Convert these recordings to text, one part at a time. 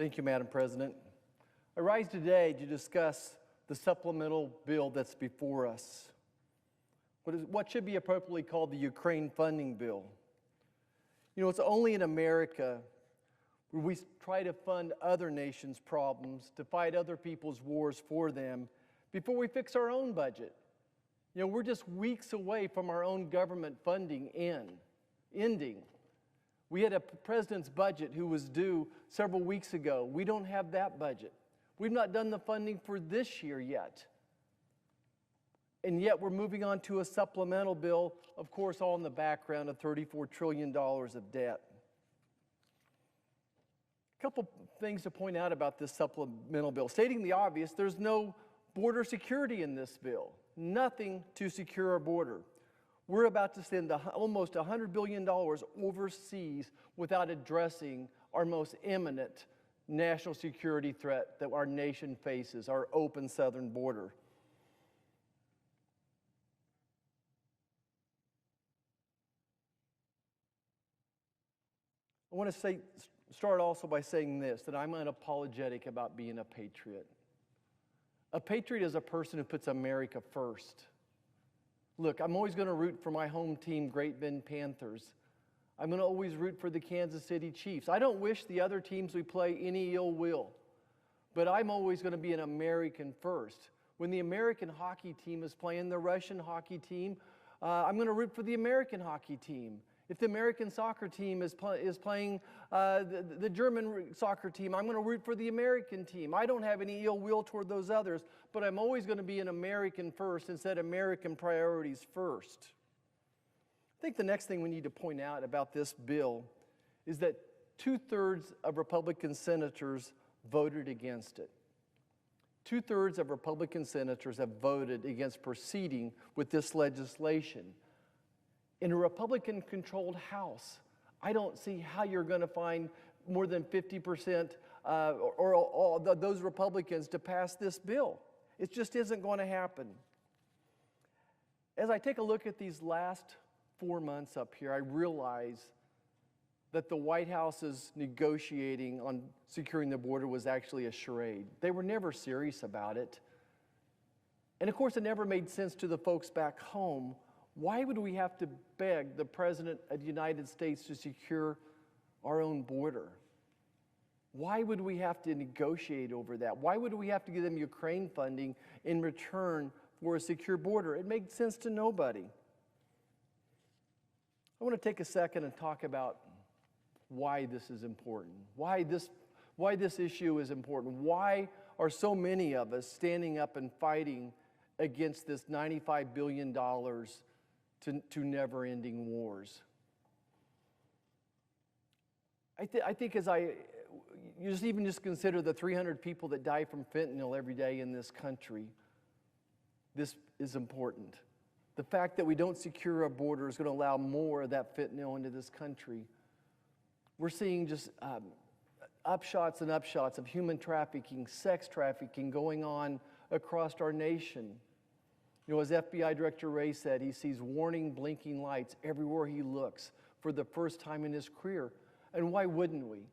Thank you, Madam President. I rise today to discuss the supplemental bill that's before us. What should be appropriately called the Ukraine funding bill. You know, it's only in America where we try to fund other nations' problems, to fight other people's wars for them, before we fix our own budget. You know, we're just weeks away from our own government funding ending. We had a president's budget who was due several weeks ago. We don't have that budget. We've not done the funding for this year yet. And yet we're moving on to a supplemental bill, of course, all in the background of $34 trillion of debt. A couple things to point out about this supplemental bill. Stating the obvious, there's no border security in this bill. Nothing to secure our border. We're about to send almost $100 billion overseas without addressing our most imminent national security threat that our nation faces, our open southern border. I want to start also by saying this, that I'm unapologetic about being a patriot. A patriot is a person who puts America first. Look, I'm always going to root for my home team, Great Bend Panthers. I'm going to always root for the Kansas City Chiefs. I don't wish the other teams we play any ill will, but I'm always going to be an American first. When the American hockey team is playing the Russian hockey team, I'm going to root for the American hockey team. If the American soccer team is playing the German soccer team, I'm going to root for the American team. I don't have any ill will toward those others, but I'm always going to be an American first and set American priorities first. I think the next thing we need to point out about this bill is that 2/3 of Republican senators voted against it. 2/3 of Republican senators have voted against proceeding with this legislation. In a Republican-controlled House, I don't see how you're going to find more than 50% or all those Republicans to pass this bill. It just isn't going to happen. As I take a look at these last 4 months up here, I realize that the White House's negotiating on securing the border was actually a charade. They were never serious about it. And of course, it never made sense to the folks back home. Why would we have to beg the President of the United States to secure our own border? Why would we have to negotiate over that? Why would we have to give them Ukraine funding in return for a secure border? It made sense to nobody. I want to take a second and talk about why this is important, why this issue is important. Why are so many of us standing up and fighting against this $95 billion to never-ending wars? I think as you just consider the 300 people that die from fentanyl every day in this country, this is important. The fact that we don't secure our border is going to allow more of that fentanyl into this country. We're seeing just upshots and upshots of human trafficking, sex trafficking going on across our nation. You know, as FBI Director Wray said, he sees warning, blinking lights everywhere he looks for the first time in his career. And why wouldn't we?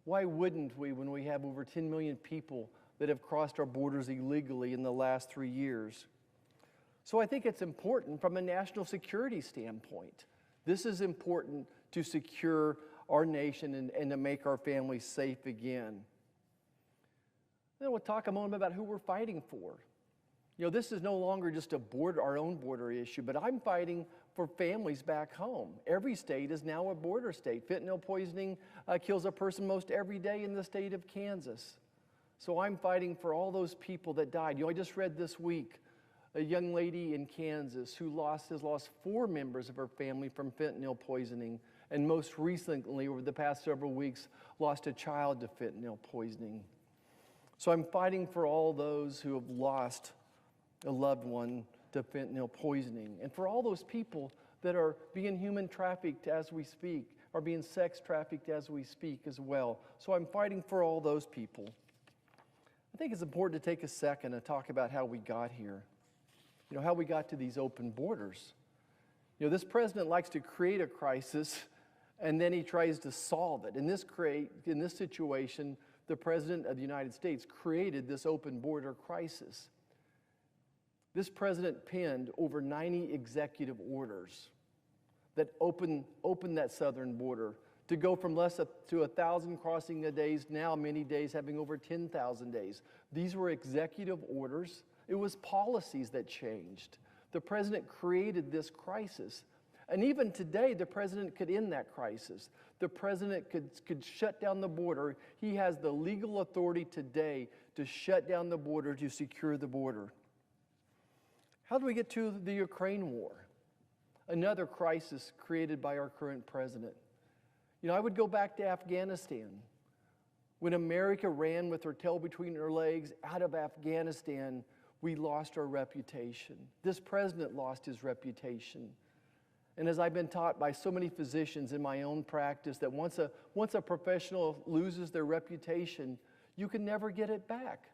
Why wouldn't we when we have over 10 million people that have crossed our borders illegally in the last 3 years? So I think it's important from a national security standpoint. This is important to secure our nation and to make our families safe again. Then we'll talk a moment about who we're fighting for. You know, this is no longer just our own border issue, but I'm fighting for families back home. Every state is now a border state. Fentanyl poisoning kills a person most every day in the state of Kansas. So I'm fighting for all those people that died. You know, I just read this week a young lady in Kansas who has lost 4 members of her family from fentanyl poisoning, and most recently, over the past several weeks, lost a child to fentanyl poisoning. So I'm fighting for all those who have lost a loved one to fentanyl poisoning, and for all those people that are being human trafficked as we speak, are being sex trafficked as we speak as well. So I'm fighting for all those people. I think it's important to take a second and talk about how we got here. You know, how we got to these open borders. You know, this president likes to create a crisis and then he tries to solve it. In this situation, the President of the United States created this open border crisis. This president penned over 90 executive orders that opened that southern border to go from less to 1,000 crossing a day, now many days having over 10,000 days. These were executive orders. It was policies that changed. The president created this crisis. And even today, the president could end that crisis. The president could shut down the border. He has the legal authority today to shut down the border, to secure the border. How do we get to the Ukraine war? Another crisis created by our current president. You know, I would go back to Afghanistan. When America ran with her tail between her legs out of Afghanistan, we lost our reputation. This president lost his reputation. And as I've been taught by so many physicians in my own practice, that once a professional loses their reputation, you can never get it back.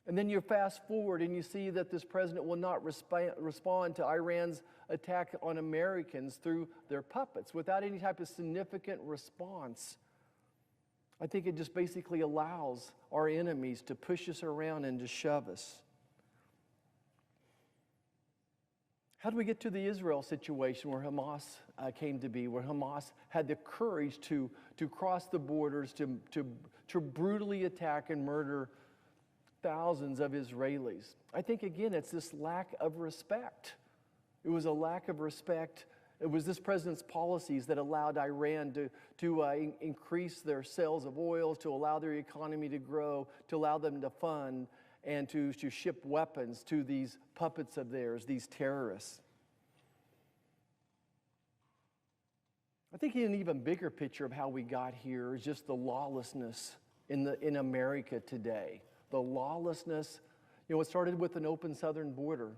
And then you fast forward and you see that this president will not respond to Iran's attack on Americans through their puppets without any type of significant response. I think it just basically allows our enemies to push us around and to shove us. How do we get to the Israel situation where Hamas came to be, where Hamas had the courage to cross the borders, to brutally attack and murder thousands of Israelis? I think, again, it's this lack of respect. It was a lack of respect. It was this president's policies that allowed Iran to increase their sales of oil, to allow their economy to grow, to allow them to fund, and to ship weapons to these puppets of theirs, these terrorists. I think an even bigger picture of how we got here is just the lawlessness in America today. The lawlessness, you know, it started with an open southern border,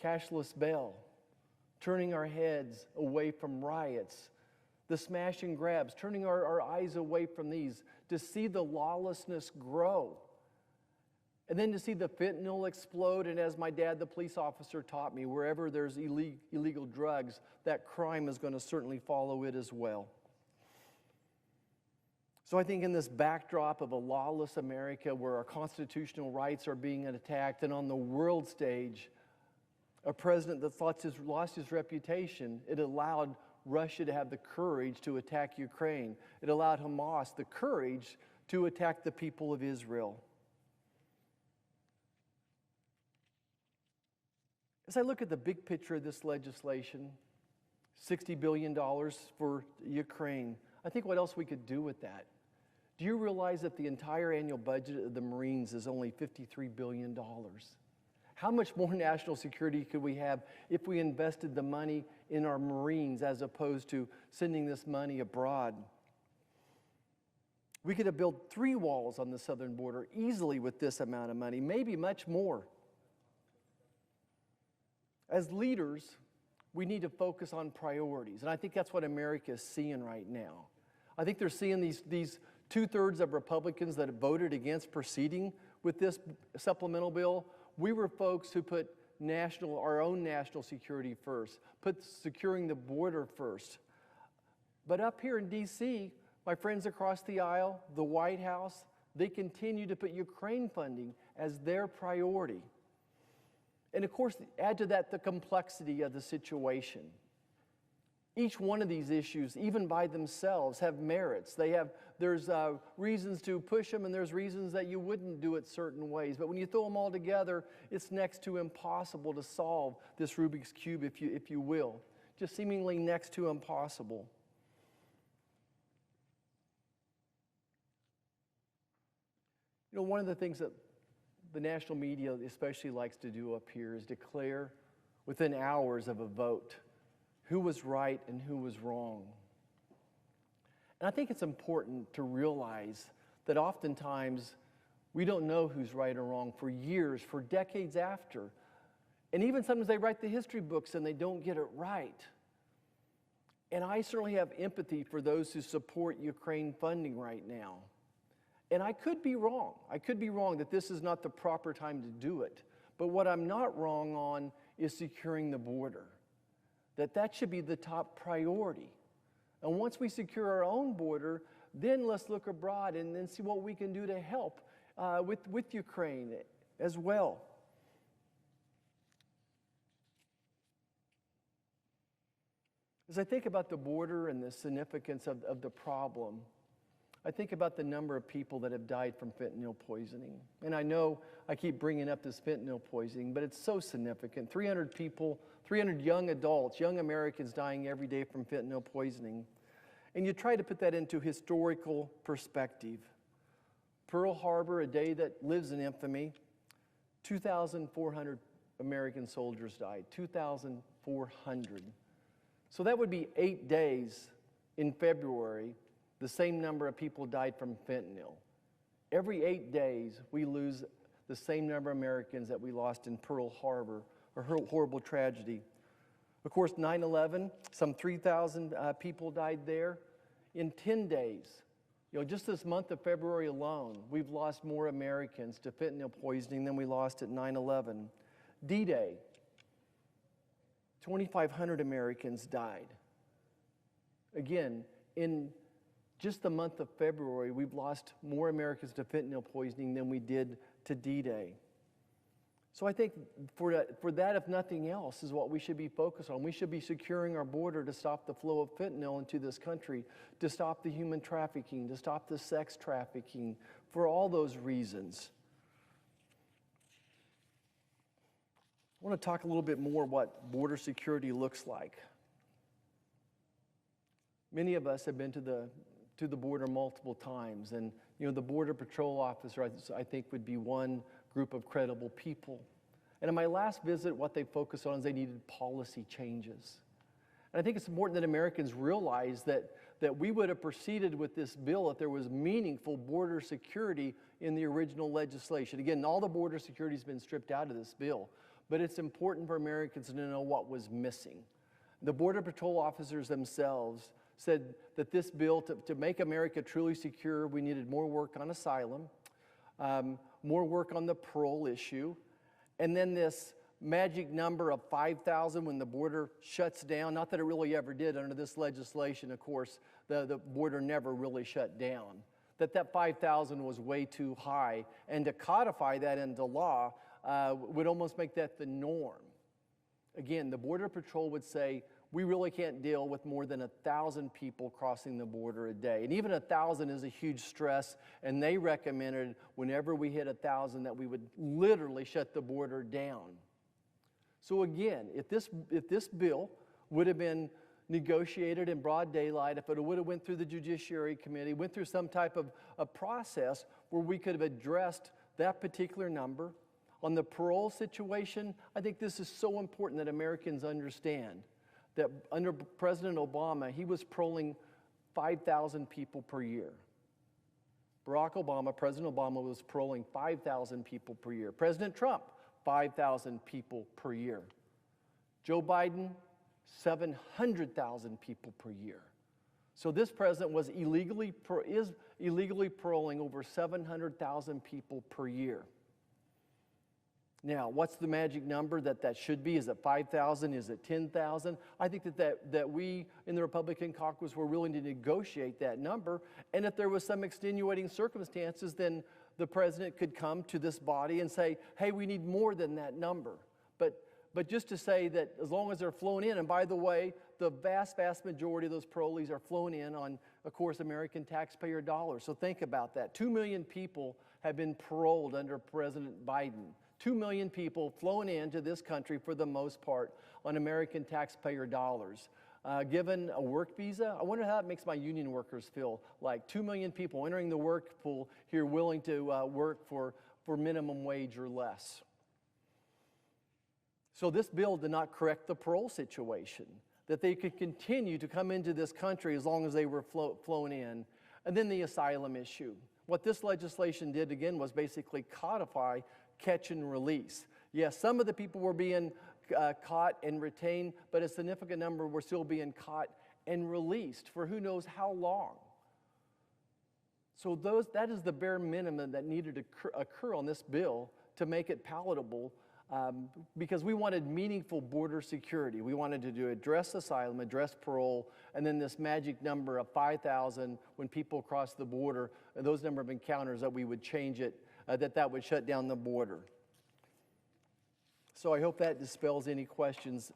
cashless bail, turning our heads away from riots, the smash and grabs, turning our eyes away from these, to see the lawlessness grow. And then to see the fentanyl explode, and as my dad, the police officer, taught me, wherever there's illegal drugs, that crime is going to certainly follow it as well. So I think in this backdrop of a lawless America where our constitutional rights are being attacked, and on the world stage, a president that lost his reputation, it allowed Russia to have the courage to attack Ukraine. It allowed Hamas the courage to attack the people of Israel. As I look at the big picture of this legislation, $60 billion for Ukraine, I think what else we could do with that. Do you realize that the entire annual budget of the Marines is only $53 billion? How much more national security could we have if we invested the money in our Marines as opposed to sending this money abroad? We could have built 3 walls on the southern border easily with this amount of money, maybe much more. As leaders, we need to focus on priorities, and I think that's what America is seeing right now. I think they're seeing these 2/3 of Republicans that have voted against proceeding with this supplemental bill. We were folks who put our own national security first, put securing the border first. But up here in D.C., my friends across the aisle, the White House, they continue to put Ukraine funding as their priority. And of course, add to that the complexity of the situation. Each one of these issues, even by themselves, have merits. There's reasons to push them, and there's reasons that you wouldn't do it certain ways. But when you throw them all together, it's next to impossible to solve this Rubik's Cube, if you will. Just seemingly next to impossible. You know, one of the things that the national media especially likes to do up here is declare within hours of a vote who was right and who was wrong. And I think it's important to realize that oftentimes we don't know who's right or wrong for years, for decades after. And even sometimes they write the history books and they don't get it right. And I certainly have empathy for those who support Ukraine funding right now. And I could be wrong. I could be wrong that this is not the proper time to do it. But what I'm not wrong on is securing the border. That should be the top priority. And once we secure our own border, Then let's look abroad and then see what we can do to help with Ukraine as well. As I think about the border and the significance of the problem, I think about the number of people that have died from fentanyl poisoning. And I know I keep bringing up this fentanyl poisoning, but it's so significant. 300 people, 300 young adults, young Americans dying every day from fentanyl poisoning. And you try to put that into historical perspective. Pearl Harbor, a day that lives in infamy, 2,400 American soldiers died, 2,400. So that would be 8 days in February, the same number of people died from fentanyl. Every 8 days, we lose the same number of Americans that we lost in Pearl Harbor, a horrible tragedy. Of course, 9/11, some 3,000 people died there. In 10 days, just this month of February alone, we've lost more Americans to fentanyl poisoning than we lost at 9/11. D-Day, 2,500 Americans died. Again, in just the month of February, we've lost more Americans to fentanyl poisoning than we did to D-Day. So I think for that, if nothing else, is what we should be focused on. We should be securing our border to stop the flow of fentanyl into this country, to stop the human trafficking, to stop the sex trafficking, for all those reasons. I want to talk a little bit more what border security looks like. Many of us have been to the border multiple times, and the Border Patrol officer, I think, would be one group of credible people. And in my last visit, what they focused on is they needed policy changes. And I think it's important that Americans realize that we would have proceeded with this bill if there was meaningful border security in the original legislation. Again, all the border security has been stripped out of this bill, but it's important for Americans to know what was missing. The Border Patrol officers themselves said that this bill, to make America truly secure, we needed more work on asylum, more work on the parole issue, and then this magic number of 5,000 when the border shuts down. Not that it really ever did under this legislation, of course, the border never really shut down. That 5,000 was way too high, and to codify that into law would almost make that the norm. Again, the Border Patrol would say, we really can't deal with more than 1,000 people crossing the border a day. And even 1,000 is a huge stress, and they recommended whenever we hit 1,000 that we would literally shut the border down. So again, if this bill would have been negotiated in broad daylight, if it would have went through the Judiciary Committee, went through some type of a process where we could have addressed that particular number. On the parole situation, I think this is so important that Americans understand that under President Obama, he was paroling 5,000 people per year. President Obama was paroling 5,000 people per year. President Trump, 5,000 people per year. Joe Biden, 700,000 people per year. So this president is illegally paroling over 700,000 people per year. Now, what's the magic number that should be? Is it 5,000? Is it 10,000? I think that we in the Republican caucus were willing to negotiate that number. And if there was some extenuating circumstances, then the president could come to this body and say, hey, we need more than that number. But just to say that as long as they're flown in, and by the way, the vast, vast majority of those parolees are flown in on, of course, American taxpayer dollars. So think about that. 2 million people have been paroled under President Biden. 2 million people flown into this country for the most part on American taxpayer dollars. Given a work visa, I wonder how that makes my union workers feel. Like 2 million people entering the work pool here willing to work for minimum wage or less. So this bill did not correct the parole situation, that they could continue to come into this country as long as they were flown in. And then the asylum issue. What this legislation did, again, was basically codify catch and release. Yes, some of the people were being caught and retained, but a significant number were still being caught and released for who knows how long. So that is the bare minimum that needed to occur on this bill to make it palatable because we wanted meaningful border security. We wanted to address asylum, address parole, and then this magic number of 5,000 when people cross the border, those number of encounters, that we would change it, that would shut down the border. So I hope that dispels any questions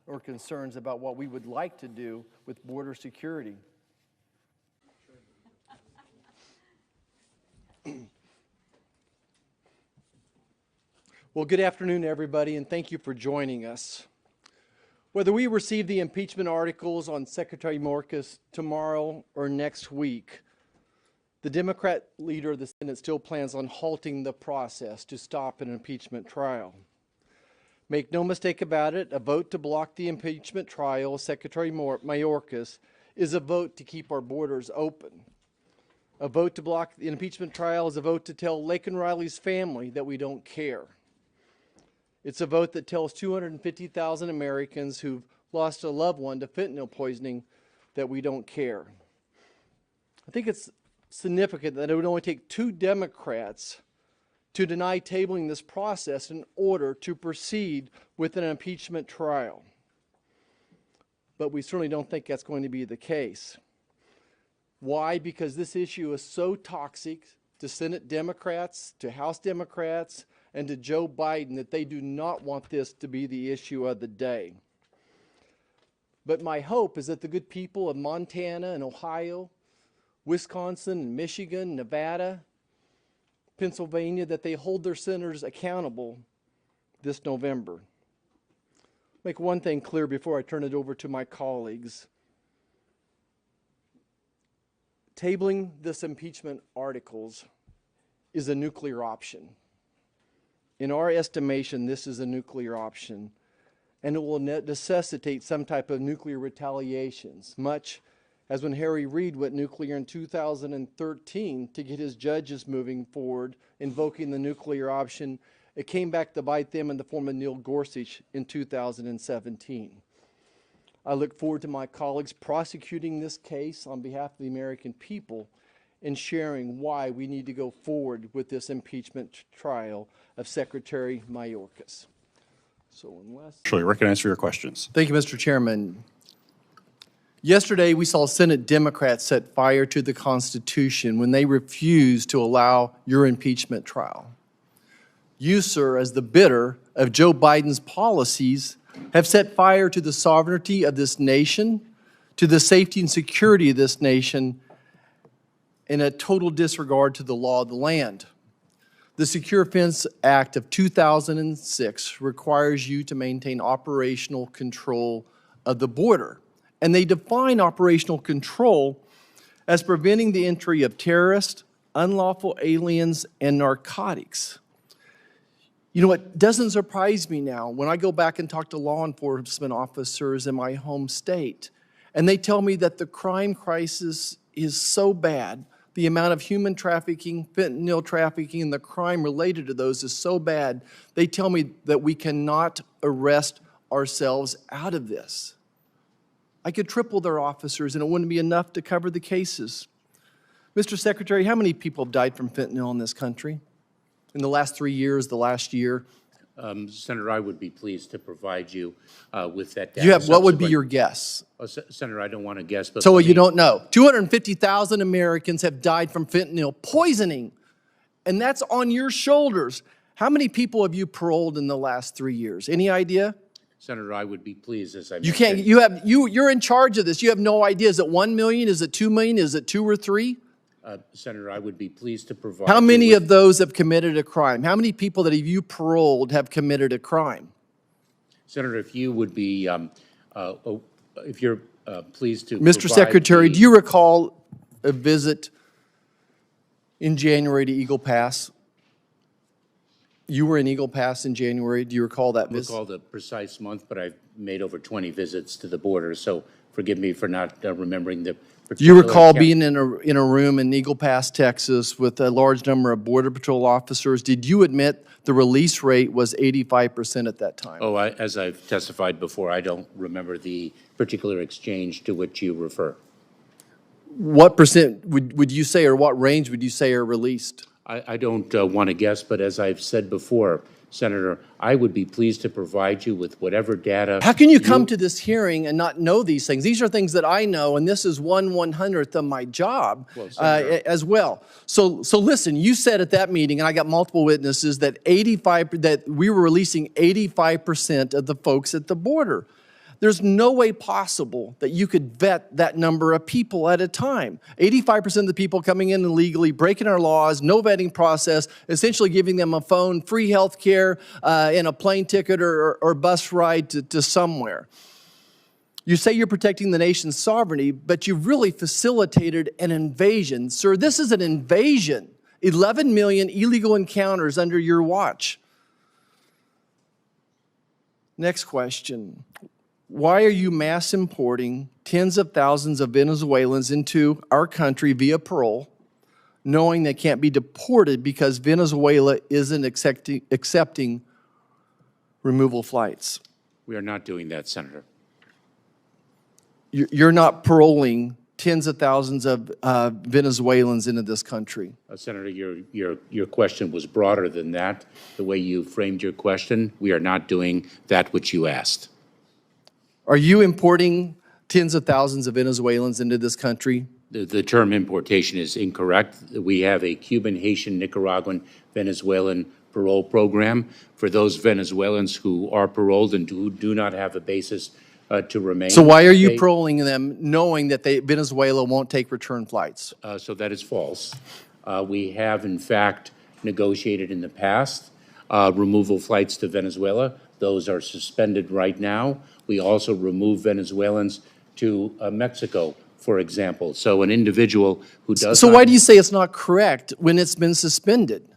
or concerns about what we would like to do with border security. Well, good afternoon, everybody, and thank you for joining us. Whether we receive the impeachment articles on Secretary Mayorkas tomorrow or next week, the Democrat leader of the Senate still plans on halting the process to stop an impeachment trial. Make no mistake about it, a vote to block the impeachment trial of Secretary Mayorkas is a vote to keep our borders open. A vote to block the impeachment trial is a vote to tell Laken Riley's family that we don't care. It's a vote that tells 250,000 Americans who've lost a loved one to fentanyl poisoning that we don't care. I think it's significant that it would only take 2 Democrats to deny tabling this process in order to proceed with an impeachment trial. But we certainly don't think that's going to be the case. Why? Because this issue is so toxic to Senate Democrats, to House Democrats, and to Joe Biden that they do not want this to be the issue of the day. But my hope is that the good people of Montana and Ohio, Wisconsin and Michigan, Nevada, Pennsylvania, that they hold their senators accountable this November. Make one thing clear before I turn it over to my colleagues. Tabling this impeachment articles is a nuclear option. In our estimation, this is a nuclear option, and it will necessitate some type of nuclear retaliations, much as when Harry Reid went nuclear in 2013 to get his judges moving forward, invoking the nuclear option. It came back to bite them in the form of Neil Gorsuch in 2017. I look forward to my colleagues prosecuting this case on behalf of the American people and sharing why we need to go forward with this impeachment trial of Secretary Mayorkas. So unless... Actually, recognize for your questions. Thank you, Mr. Chairman. Yesterday, we saw Senate Democrats set fire to the Constitution when they refused to allow your impeachment trial. You, sir, as the bidder of Joe Biden's policies, have set fire to the sovereignty of this nation, to the safety and security of this nation, in a total disregard to the law of the land. The Secure Fence Act of 2006 requires you to maintain operational control of the border. And they define operational control as preventing the entry of terrorists, unlawful aliens, and narcotics. You know, it doesn't surprise me now when I go back and talk to law enforcement officers in my home state, and they tell me that the crime crisis is so bad, the amount of human trafficking, fentanyl trafficking, and the crime related to those is so bad, they tell me that we cannot arrest ourselves out of this. I could triple their officers and it wouldn't be enough to cover the cases. Mr. Secretary, how many people have died from fentanyl in this country? In the last 3 years, the last year? Senator, I would be pleased to provide you with that data. You have, what would be your guess? Senator, I don't want to guess. But so you don't know. 250,000 Americans have died from fentanyl poisoning, and that's on your shoulders. How many people have you paroled in the last 3 years? Any idea? Senator, I would be pleased, as I mentioned. You can't, you're in charge of this. You have no idea. Is it 1 million? Is it 2 million? Is it 2 or 3? Senator, I would be pleased to provide. How many of those have committed a crime? How many people that have you paroled have committed a crime? Senator, if you would be, if you're pleased to. Mr. Secretary, do you recall a visit in January to Eagle Pass? You were in Eagle Pass in January. Do you recall that visit? I recall the precise month, but I've made over 20 visits to the border, so forgive me for not remembering the. Do you recall being in a room in Eagle Pass, Texas, with a large number of Border Patrol officers? Did you admit the release rate was 85% at that time? Oh, as I've testified before, I don't remember the particular exchange to which you refer. What percent would you say, or what range would you say are released? I don't want to guess, but as I've said before, Senator, I would be pleased to provide you with whatever data. How can you come to this hearing and not know these things? These are things that I know, and this is 1/100th of my job as well. So listen, you said at that meeting, and I got multiple witnesses, that that we were releasing 85% of the folks at the border. There's no way possible that you could vet that number of people at a time. 85% of the people coming in illegally, breaking our laws, no vetting process, essentially giving them a phone, free health care, and a plane ticket or bus ride to somewhere. You say you're protecting the nation's sovereignty, but you've really facilitated an invasion. Sir, this is an invasion. 11 million illegal encounters under your watch. Next question. Why are you mass importing tens of thousands of Venezuelans into our country via parole, knowing they can't be deported because Venezuela isn't accepting removal flights? We are not doing that, Senator. You're not paroling tens of thousands of Venezuelans into this country. Senator, your question was broader than that. The way you framed your question, we are not doing that which you asked. Are you importing tens of thousands of Venezuelans into this country? The term importation is incorrect. We have a Cuban, Haitian, Nicaraguan, Venezuelan parole program for those Venezuelans who are paroled and who do not have a basis to remain. So why are you paroling them knowing that Venezuela won't take return flights? So that is false. We have, in fact, negotiated in the past removal flights to Venezuela. Those are suspended right now. We also remove Venezuelans to Mexico, for example. So an individual who does So why do you say it's not correct when it's been suspended?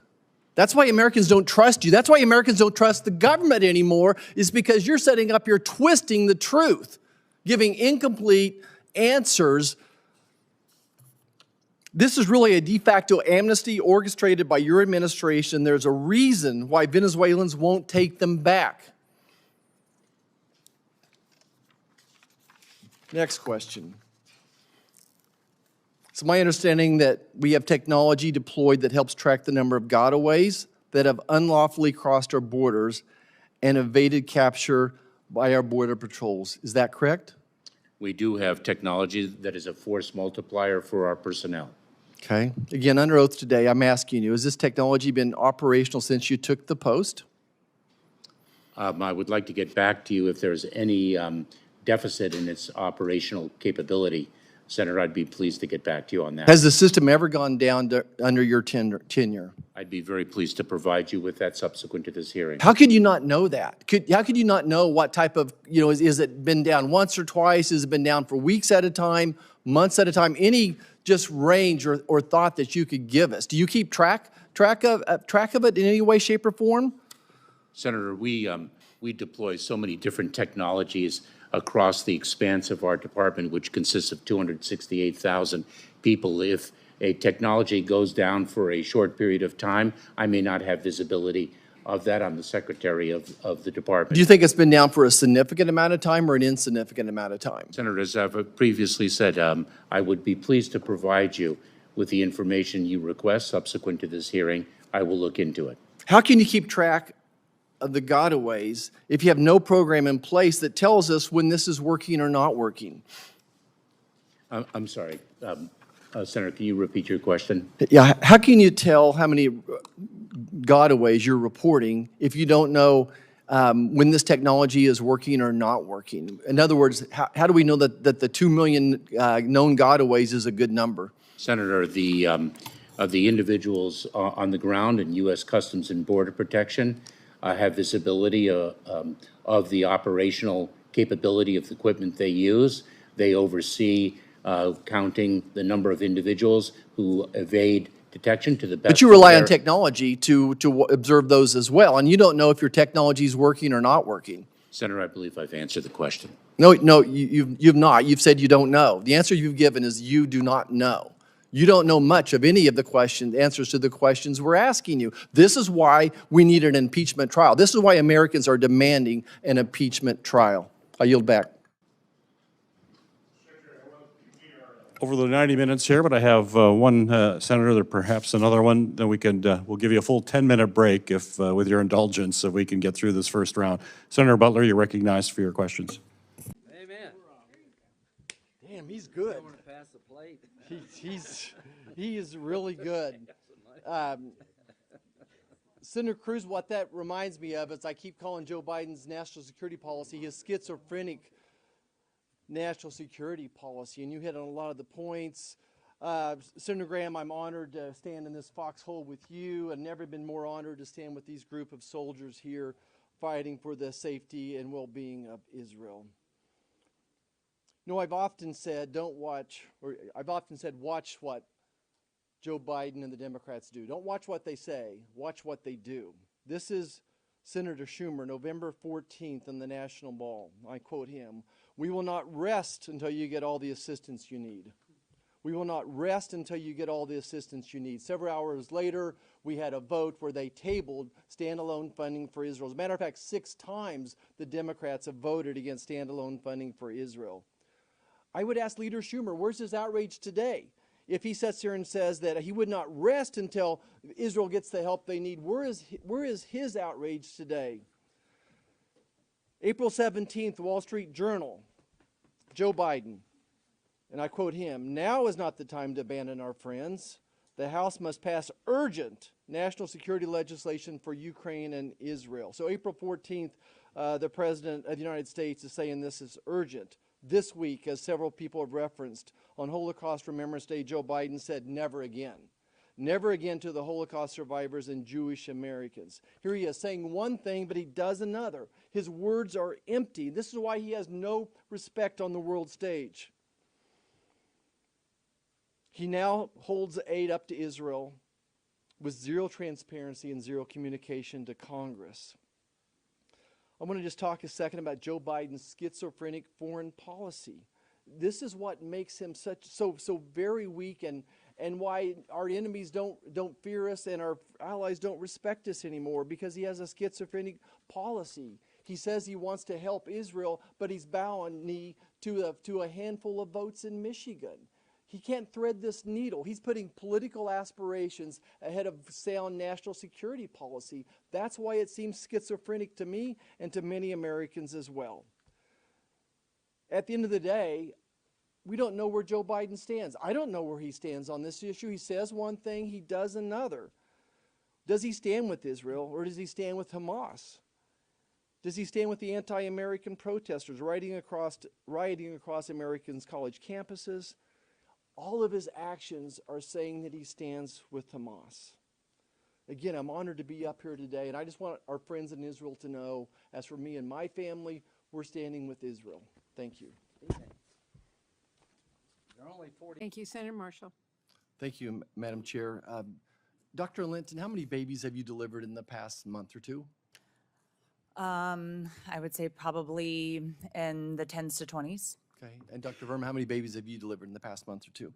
That's why Americans don't trust you. That's why Americans don't trust the government anymore, is because you're setting up, you're twisting the truth, giving incomplete answers. This is really a de facto amnesty orchestrated by your administration. There's a reason why Venezuelans won't take them back. Next question. It's my understanding that we have technology deployed that helps track the number of gotaways that have unlawfully crossed our borders and evaded capture by our border patrols. Is that correct? We do have technology that is a force multiplier for our personnel. Okay. Again, under oath today, I'm asking you, has this technology been operational since you took the post? I would like to get back to you if there's any deficit in its operational capability. Senator, I'd be pleased to get back to you on that. Has the system ever gone down under your tenure? I'd be very pleased to provide you with that subsequent to this hearing. How could you not know that? How could you not know what type of, is it been down once or twice? Has it been down for weeks at a time, months at a time? Any just range or thought that you could give us? Do you keep track of it in any way, shape, or form? Senator, we deploy so many different technologies across the expanse of our department, which consists of 268,000 people. If a technology goes down for a short period of time, I may not have visibility of that. I'm the secretary of the department. Do you think it's been down for a significant amount of time or an insignificant amount of time? Senator, as I've previously said, I would be pleased to provide you with the information you request subsequent to this hearing. I will look into it. How can you keep track of the gotaways if you have no program in place that tells us when this is working or not working? I'm sorry, Senator, can you repeat your question? Yeah, how can you tell how many gotaways you're reporting if you don't know when this technology is working or not working? In other words, how do we know that the 2 million known gotaways is a good number? Senator, the individuals on the ground in U.S. Customs and Border Protection have visibility of the operational capability of the equipment they use. They oversee counting the number of individuals who evade detection to the best. But you rely on technology to observe those as well, and you don't know if your technology is working or not working. Senator, I believe I've answered the question. No, you've not. You've said you don't know. The answer you've given is you do not know. You don't know much of any of the answers to the questions we're asking you. This is why we need an impeachment trial. This is why Americans are demanding an impeachment trial. I yield back. over the 90 minutes here, but I have one senator, there perhaps another one. Then we'll give you a full 10-minute break if, with your indulgence, if we can get through this first round. Senator Butler, you're recognized for your questions. Amen. Damn, he's good. I want to pass the plate. He is really good. Senator Cruz, what that reminds me of is I keep calling Joe Biden's national security policy his schizophrenic national security policy, and you hit on a lot of the points. Senator Graham, I'm honored to stand in this foxhole with you, and never been more honored to stand with these group of soldiers here fighting for the safety and well-being of Israel. You know, I've often said watch what Joe Biden and the Democrats do. Don't watch what they say, watch what they do. This is Senator Schumer, November 14th in the National Mall. I quote him, "We will not rest until you get all the assistance you need." We will not rest until you get all the assistance you need. Several hours later, we had a vote where they tabled standalone funding for Israel. As a matter of fact, 6 times the Democrats have voted against standalone funding for Israel. I would ask Leader Schumer, where's his outrage today? If he sits here and says that he would not rest until Israel gets the help they need, where is his outrage today? April 17th, the Wall Street Journal, Joe Biden, and I quote him, "Now is not the time to abandon our friends. The House must pass urgent national security legislation for Ukraine and Israel." So April 14th, the President of the United States is saying this is urgent. This week, as several people have referenced, on Holocaust Remembrance Day, Joe Biden said, "Never again. Never again to the Holocaust survivors and Jewish Americans." Here he is saying one thing, but he does another. His words are empty. This is why he has no respect on the world stage. He now holds aid up to Israel with zero transparency and zero communication to Congress. I want to just talk a second about Joe Biden's schizophrenic foreign policy. This is what makes him so very weak, and why our enemies don't fear us and our allies don't respect us anymore, because he has a schizophrenic policy. He says he wants to help Israel, but he's bowing knee to a handful of votes in Michigan. He can't thread this needle. He's putting political aspirations ahead of sound national security policy. That's why it seems schizophrenic to me and to many Americans as well. At the end of the day, we don't know where Joe Biden stands. I don't know where he stands on this issue. He says one thing, he does another. Does he stand with Israel, or does he stand with Hamas? Does he stand with the anti-American protesters rioting across Americans' college campuses? All of his actions are saying that he stands with Hamas. Again, I'm honored to be up here today, and I just want our friends in Israel to know, as for me and my family, we're standing with Israel. Thank you. Thank you, Senator Marshall. Thank you, Madam Chair. Dr. Linton, how many babies have you delivered in the past month or two? I would say probably in the 10s to 20s. Okay. And Dr. Verma, how many babies have you delivered in the past month or two?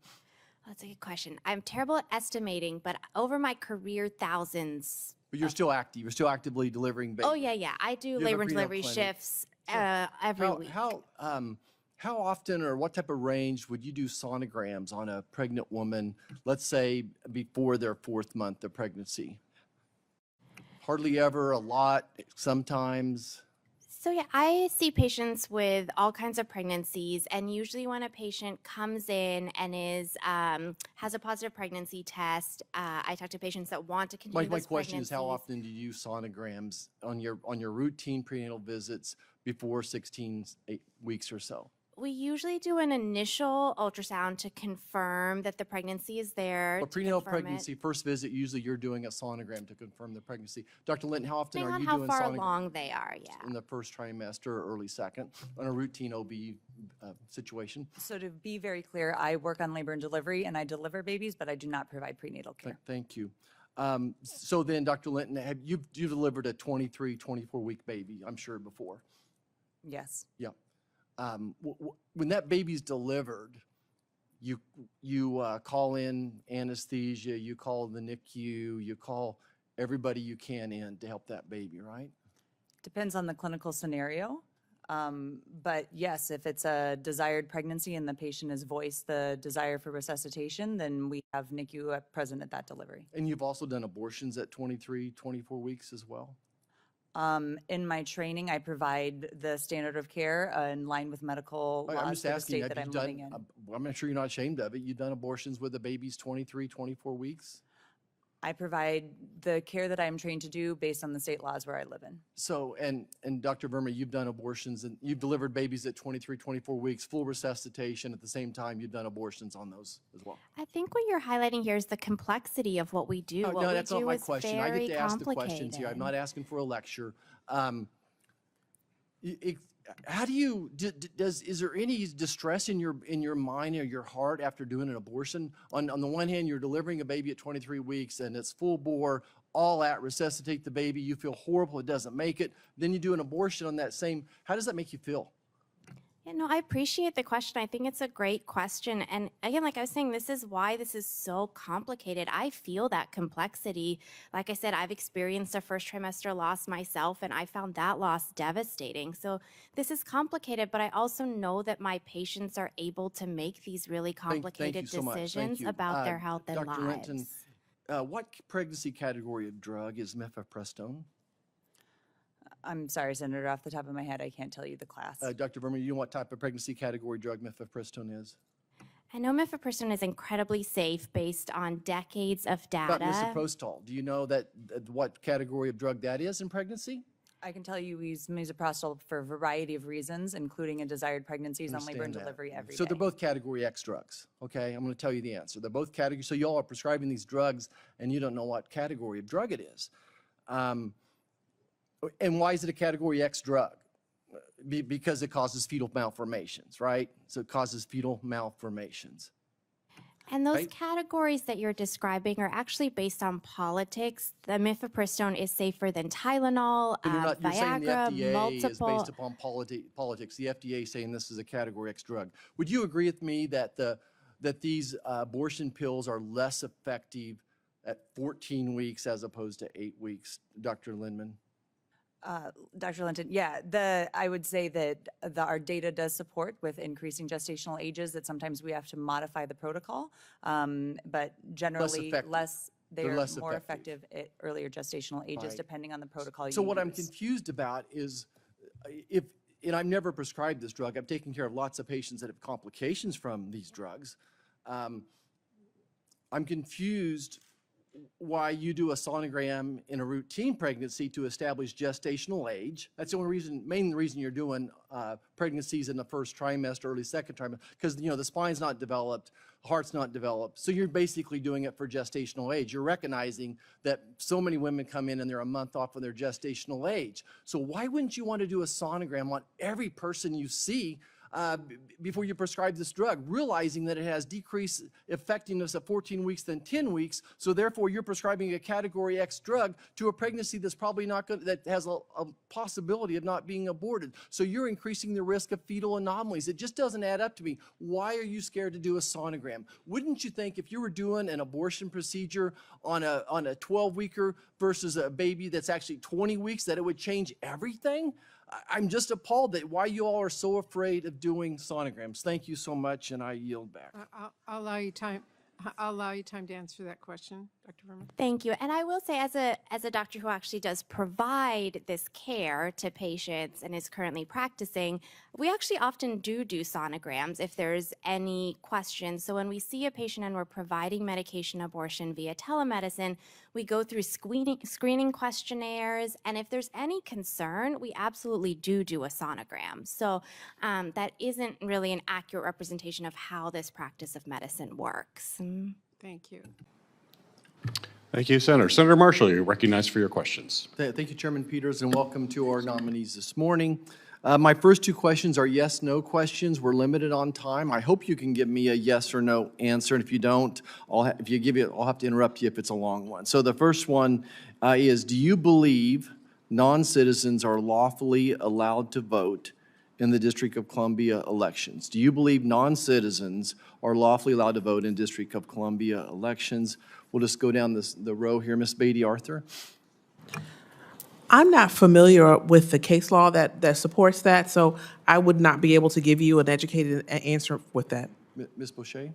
That's a good question. I'm terrible at estimating, but over my career, thousands. But you're still active. You're still actively delivering babies. Oh, yeah. I do have a labor and prenatal delivery clinic. shifts every week. How often or what type of range would you do sonograms on a pregnant woman, let's say before their 4th month of pregnancy? Hardly ever, a lot, sometimes. So yeah, I see patients with all kinds of pregnancies, and usually when a patient comes in and has a positive pregnancy test, I talk to patients that want to continue My those question is, how pregnancies. often do you do sonograms on your routine prenatal visits before 16 weeks or so? We usually do an initial ultrasound to confirm that the pregnancy is there. But to prenatal confirm it. pregnancy, first visit, usually you're doing a sonogram to confirm the pregnancy. Dr. Linton, how often Depending are on you how doing far sonograms? along they are, yeah. In the first trimester or early second on a routine OB situation? So to be very clear, I work on labor and delivery, and I deliver babies, but I do not provide prenatal care. Thank you. So then, Dr. Linton, you've delivered a 23, 24-week baby, I'm sure, before. Yes. Yeah. When that baby's delivered, you call in anesthesia, you call the NICU, you call everybody you can in to help that baby, right? Depends on the clinical scenario. But yes, if it's a desired pregnancy and the patient has voiced the desire for resuscitation, then we have NICU present at that delivery. And you've also done abortions at 23, 24 weeks as well? In my training, I provide the standard of care in line with medical I'm laws just for the asking, state that I'm living in. I'm sure you're not ashamed of it. You've done abortions with the babies 23, 24 weeks? I provide the care that I'm trained to do based on the state laws where I live in. So, and Dr. Verma, you've done abortions and you've delivered babies at 23, 24 weeks, full resuscitation. At the same time, you've done abortions on those as well. I think what you're highlighting here is the complexity of what we do. What No, we that's not do my is question. I very get to ask the questions here. I'm complicated. not asking for a lecture. How do you, is there any distress in your mind or your heart after doing an abortion? On the one hand, you're delivering a baby at 23 weeks and it's full bore, all out, resuscitate the baby. You feel horrible, it doesn't make it. Then you do an abortion on that same, how does that make you feel? Yeah, no, I appreciate the question. I think it's a great question. And again, like I was saying, this is why this is so complicated. I feel that complexity. Like I said, I've experienced a first trimester loss myself, and I found that loss devastating. So this is complicated, but I also know that my patients are able to make these really Thank complicated you so much. Thank decisions you. about their health and Dr. lives. Linton, what pregnancy category of drug is mifepristone? I'm sorry, Senator, off the top of my head, I can't tell you the class. Dr. Verma, you know what type of pregnancy category drug mifepristone is? I know mifepristone is incredibly safe based on decades of About data. misoprostol, do you know that what category of drug that is in pregnancy? I can tell you we use misoprostol for a variety of reasons, including in desired pregnancies on labor and Understand that. delivery every day. So they're both category X drugs, okay? I'm going to tell you the answer. They're both category, so y'all are prescribing these drugs and you don't know what category of drug it is. And why is it a category X drug? Because it causes fetal malformations, right? So it causes fetal malformations. And those Right? categories that you're describing are actually based on politics. The mifepristone is safer than Tylenol, But you're saying the Viagra, FDA multiple. is based upon politics. The FDA is saying this is a category X drug. Would you agree with me that that these abortion pills are less effective at 14 weeks as opposed to 8 weeks, Dr. Lindman? Dr. Linton, yeah, I would say that our data does support with increasing gestational ages that sometimes we have to modify the protocol, but generally effective. they They're are less more effective. effective at earlier gestational ages Right. depending on the protocol you So what I'm use. confused about is and I've never prescribed this drug. I've taken care of lots of patients that have complications from these drugs. I'm confused why you do a sonogram in a routine pregnancy to establish gestational age. That's the only reason, main reason you're doing pregnancies in the first trimester, early second trimester, because the spine's not developed, heart's not developed. So you're basically doing it for gestational age. You're recognizing that so many women come in and they're a month off of their gestational age. So why wouldn't you want to do a sonogram on every person you see before you prescribe this drug, realizing that it has decreased effectiveness at 14 weeks than 10 weeks, so therefore you're prescribing a category X drug to a pregnancy that's probably not going, that has a possibility of not being aborted. So you're increasing the risk of fetal anomalies. It just doesn't add up to me. Why are you scared to do a sonogram? Wouldn't you think if you were doing an abortion procedure on a 12-weeker versus a baby that's actually 20 weeks, that it would change everything? I'm just appalled that why you all are so afraid of doing sonograms. Thank you so much, and I yield back. I'll allow you time. I'll allow you time to answer that question, Dr. Verma. Thank you. And I will say, as a doctor who actually does provide this care to patients and is currently practicing, we actually often do sonograms if there's any questions. So when we see a patient and we're providing medication abortion via telemedicine, we go through screening questionnaires, and if there's any concern, we absolutely do a sonogram. So that isn't really an accurate representation of how this practice of medicine works. Thank you. Thank you, Senator. Senator Marshall, you're recognized for your questions. Thank you, Chairman Peters, and welcome to our nominees this morning. My first two questions are yes/no questions. We're limited on time. I hope you can give me a yes or no answer, and if you don't, I'll have to interrupt you if it's a long one. So the first one is, do you believe non-citizens are lawfully allowed to vote in the District of Columbia elections? Do you believe non-citizens are lawfully allowed to vote in District of Columbia elections? We'll just go down the row here. Ms. Beatty Arthur. I'm not familiar with the case law that supports that, so I would not be able to give you an educated answer with that. Ms. Boucher?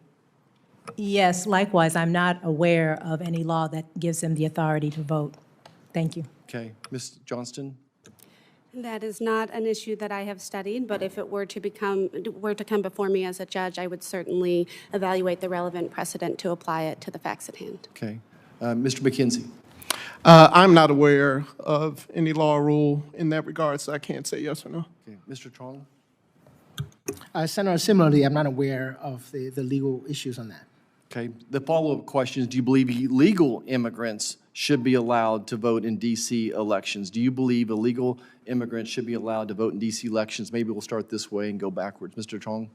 Yes, likewise, I'm not aware of any law that gives them the authority to vote. Thank you. Okay. Ms. Johnston? That is not an issue that I have studied, but if it were to come before me as a judge, I would certainly evaluate the relevant precedent to apply it to the facts at hand. Okay. Mr. McKenzie? I'm not aware of any law or rule in that regard, so I can't say yes or no. Okay. Mr. Trong? Senator, similarly, I'm not aware of the legal issues on that. Okay. The follow-up question is, do you believe illegal immigrants should be allowed to vote in D.C. elections? Do you believe illegal immigrants should be allowed to vote in D.C. elections? Maybe we'll start this way and go backwards. Mr. Chong?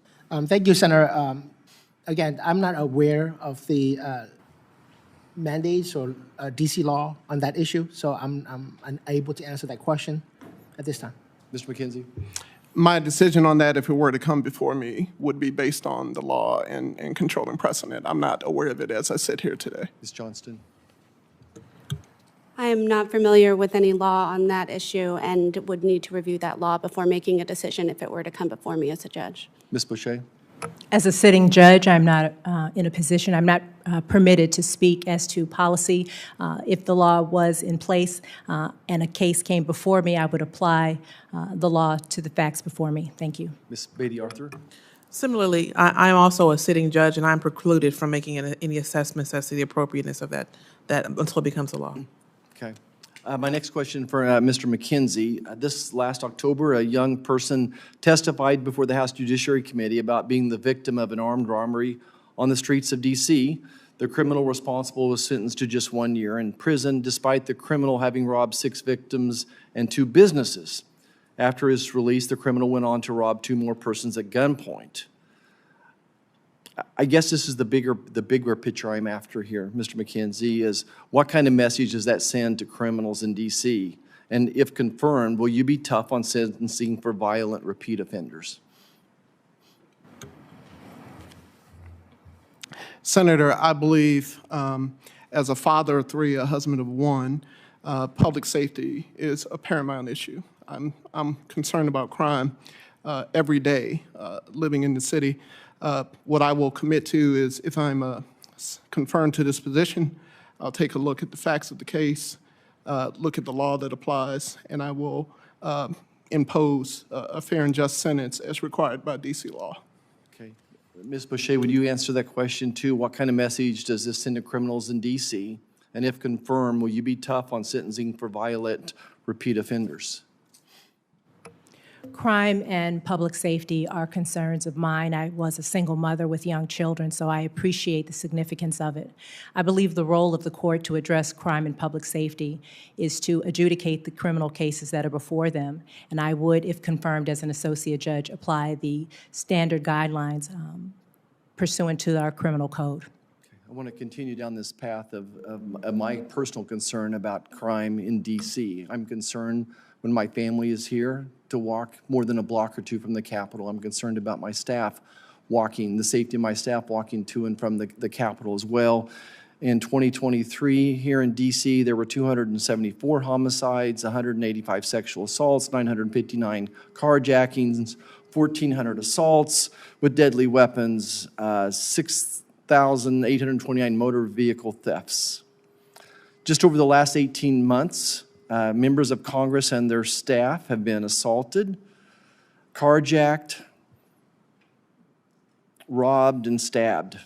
Thank you, Senator. Again, I'm not aware of the mandates or D.C. law on that issue, so I'm unable to answer that question at this time. Mr. McKenzie? My decision on that, if it were to come before me, would be based on the law and controlling precedent. I'm not aware of it as I sit here today. Ms. Johnston? I am not familiar with any law on that issue and would need to review that law before making a decision if it were to come before me as a judge. Ms. Boucher? As a sitting judge, I'm not in a position, I'm not permitted to speak as to policy. If the law was in place and a case came before me, I would apply the law to the facts before me. Thank you. Ms. Beatty Arthur? Similarly, I'm also a sitting judge, and I'm precluded from making any assessments as to the appropriateness of that until it becomes a law. Okay. My next question for Mr. McKenzie. This last October, a young person testified before the House Judiciary Committee about being the victim of an armed robbery on the streets of D.C. The criminal responsible was sentenced to just 1 year in prison, despite the criminal having robbed 6 victims and 2 businesses. After his release, the criminal went on to rob 2 more persons at gunpoint. I guess this is the bigger picture I'm after here, Mr. McKenzie, is what kind of message does that send to criminals in D.C.? And if confirmed, will you be tough on sentencing for violent repeat offenders? Senator, I believe as a father of 3, a husband of 1, public safety is a paramount issue. I'm concerned about crime every day living in the city. What I will commit to is if I'm confirmed to this position, I'll take a look at the facts of the case, look at the law that applies, and I will impose a fair and just sentence as required by D.C. law. Okay. Ms. Boucher, would you answer that question too? What kind of message does this send to criminals in D.C.? And if confirmed, will you be tough on sentencing for violent repeat offenders? Crime and public safety are concerns of mine. I was a single mother with young children, so I appreciate the significance of it. I believe the role of the court to address crime and public safety is to adjudicate the criminal cases that are before them, and I would, if confirmed as an associate judge, apply the standard guidelines pursuant to our criminal code. I want to continue down this path of my personal concern about crime in D.C. I'm concerned when my family is here to walk more than a block or 2 from the Capitol. I'm concerned about my staff walking, the safety of my staff walking to and from the Capitol as well. In 2023, here in D.C., there were 274 homicides, 185 sexual assaults, 959 carjackings, 1,400 assaults with deadly weapons, 6,829 motor vehicle thefts. Just over the last 18 months, members of Congress and their staff have been assaulted, carjacked, robbed, and stabbed.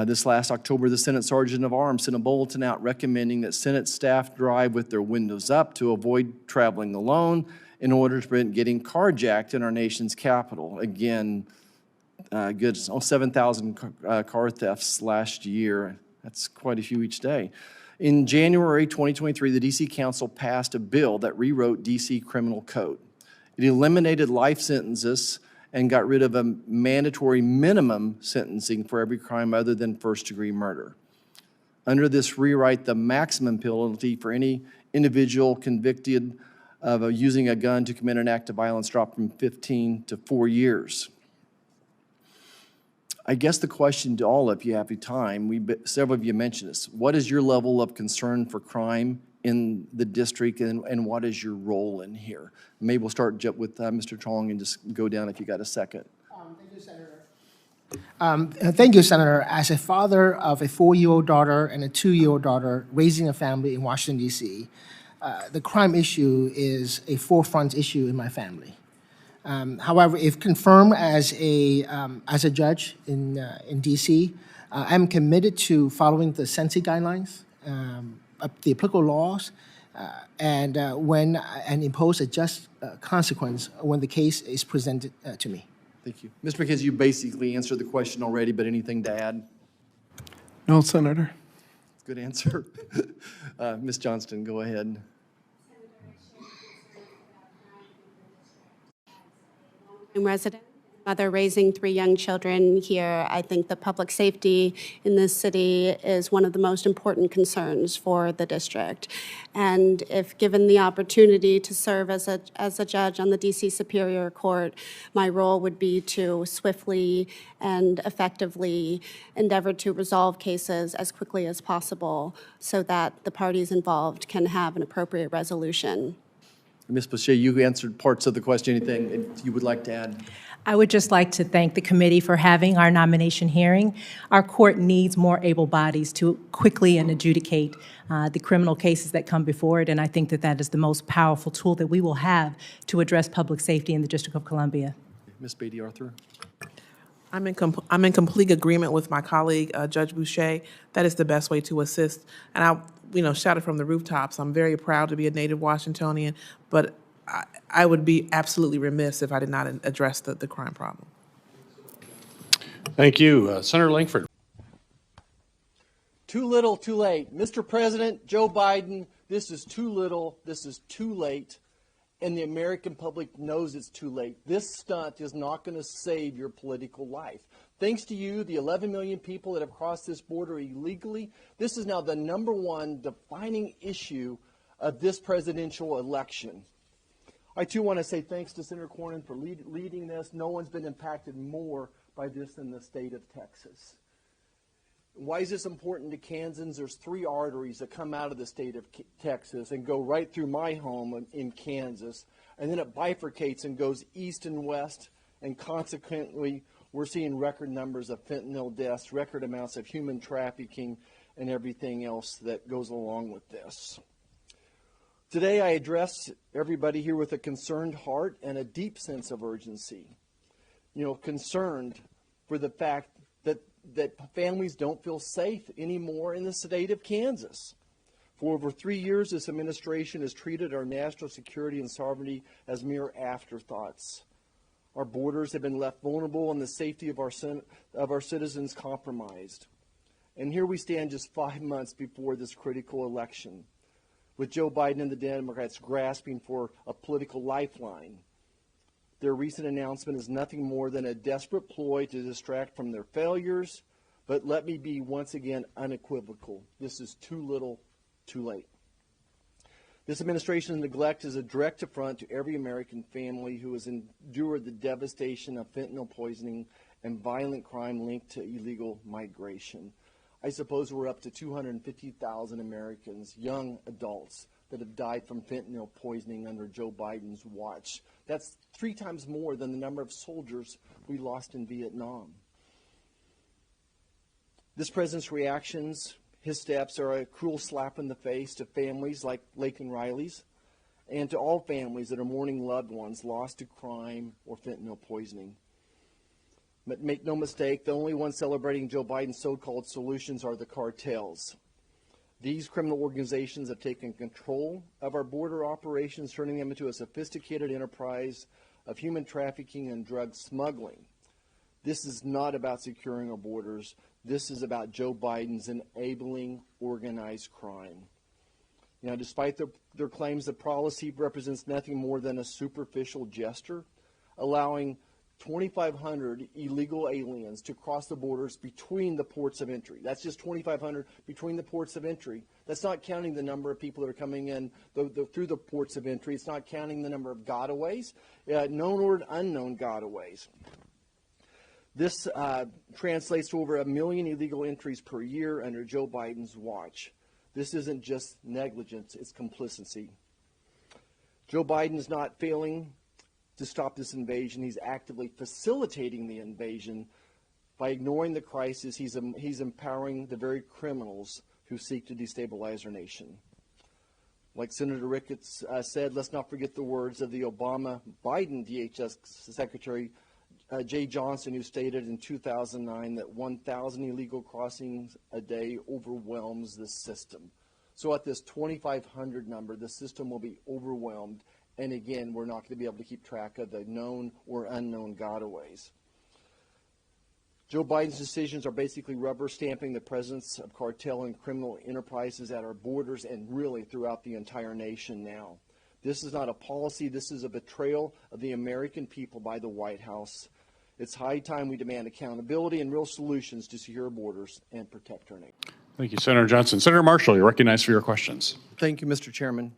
This last October, the Senate Sergeant of Arms sent a bulletin out recommending that Senate staff drive with their windows up to avoid traveling alone in order to prevent getting carjacked in our nation's capital. Again, 7,000 car thefts last year. That's quite a few each day. In January 2023, the D.C. Council passed a bill that rewrote D.C. criminal code. It eliminated life sentences and got rid of a mandatory minimum sentencing for every crime other than first-degree murder. Under this rewrite, the maximum penalty for any individual convicted of using a gun to commit an act of violence dropped from 15 to 4 years. I guess the question to all of you, if you have time, several of you mentioned this. What is your level of concern for crime in the district, and what is your role in here? Maybe we'll start with Mr. Chong and just go down if you got a second. Thank you, Senator. Thank you, Senator. As a father of a 4-year-old daughter and a 2-year-old daughter raising a family in Washington, D.C., the crime issue is a forefront issue in my family. However, if confirmed as a judge in D.C., I'm committed to following the sentencing guidelines, the applicable laws, and impose a just consequence when the case is presented to me. Thank you. Mr. McKenzie, you basically answered the question already, but anything to add? No, Senator. Good answer. Ms. Johnston, go ahead. Resident, mother raising 3 young children here. I think the public safety in this city is one of the most important concerns for the district. And if given the opportunity to serve as a judge on the DC Superior Court, my role would be to swiftly and effectively endeavor to resolve cases as quickly as possible so that the parties involved can have an appropriate resolution. Ms. Boucher, you answered parts of the question. Anything you would like to add? I would just like to thank the committee for having our nomination hearing. Our court needs more able bodies to quickly and adjudicate the criminal cases that come before it, and I think that that is the most powerful tool that we will have to address public safety in the District of Columbia. Ms. Beatty-Arthur? I'm in complete agreement with my colleague, Judge Boucher. That is the best way to assist. And I, shouted from the rooftops, I'm very proud to be a native Washingtonian, but I would be absolutely remiss if I did not address the crime problem. Thank you. Senator Langford. Too little, too late. Mr. President, Joe Biden, this is too little, this is too late, and the American public knows it's too late. This stunt is not going to save your political life. Thanks to you, the 11 million people that have crossed this border illegally, this is now the #1 defining issue of this presidential election. I, too, want to say thanks to Senator Cornyn for leading this. No one's been impacted more by this than the state of Texas. Why is this important to Kansans? There's 3 arteries that come out of the state of Texas and go right through my home in Kansas, and then it bifurcates and goes east and west, and consequently, we're seeing record numbers of fentanyl deaths, record amounts of human trafficking, and everything else that goes along with this. Today, I address everybody here with a concerned heart and a deep sense of urgency. Concerned for the fact that families don't feel safe anymore in the state of Kansas. For over 3 years, this administration has treated our national security and sovereignty as mere afterthoughts. Our borders have been left vulnerable and the safety of our citizens compromised. And here we stand just 5 months before this critical election, with Joe Biden and the Democrats grasping for a political lifeline. Their recent announcement is nothing more than a desperate ploy to distract from their failures, but let me be once again unequivocal. This is too little, too late. This administration's neglect is a direct affront to every American family who has endured the devastation of fentanyl poisoning and violent crime linked to illegal migration. I suppose we're up to 250,000 Americans, young adults, that have died from fentanyl poisoning under Joe Biden's watch. That's 3 times more than the number of soldiers we lost in Vietnam. This president's reactions, his steps, are a cruel slap in the face to families like Laken Riley's and to all families that are mourning loved ones lost to crime or fentanyl poisoning. But make no mistake, the only ones celebrating Joe Biden's so-called solutions are the cartels. These criminal organizations have taken control of our border operations, turning them into a sophisticated enterprise of human trafficking and drug smuggling. This is not about securing our borders. This is about Joe Biden's enabling organized crime. Despite their claims, the policy represents nothing more than a superficial gesture, allowing 2,500 illegal aliens to cross the borders between the ports of entry. That's just 2,500 between the ports of entry. That's not counting the number of people that are coming in through the ports of entry. It's not counting the number of gotaways, known or unknown gotaways. This translates to over 1 million illegal entries per year under Joe Biden's watch. This isn't just negligence, it's complicity. Joe Biden is not failing to stop this invasion. He's actively facilitating the invasion. By ignoring the crisis, he's empowering the very criminals who seek to destabilize our nation. Like Senator Ricketts said, let's not forget the words of the Obama-Biden DHS Secretary Jay Johnson, who stated in 2009 that 1,000 illegal crossings a day overwhelms the system. So at this 2,500 number, the system will be overwhelmed. And again, we're not going to be able to keep track of the known or unknown gotaways. Joe Biden's decisions are basically rubber stamping the presence of cartel and criminal enterprises at our borders and really throughout the entire nation now. This is not a policy. This is a betrayal of the American people by the White House. It's high time we demand accountability and real solutions to secure borders and protect our nation. Thank you, Senator Johnson. Senator Marshall, you're recognized for your questions. Thank you, Mr. Chairman.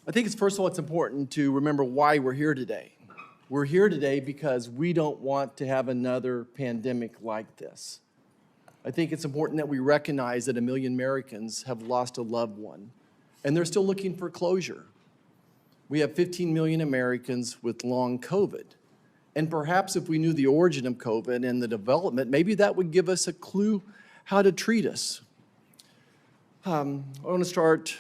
I think first of all, it's important to remember why we're here today. We're here today because we don't want to have another pandemic like this. I think it's important that we recognize that 1 million Americans have lost a loved one, and they're still looking for closure. We have 15 million Americans with long COVID. And perhaps if we knew the origin of COVID and the development, maybe that would give us a clue how to treat us. I want to start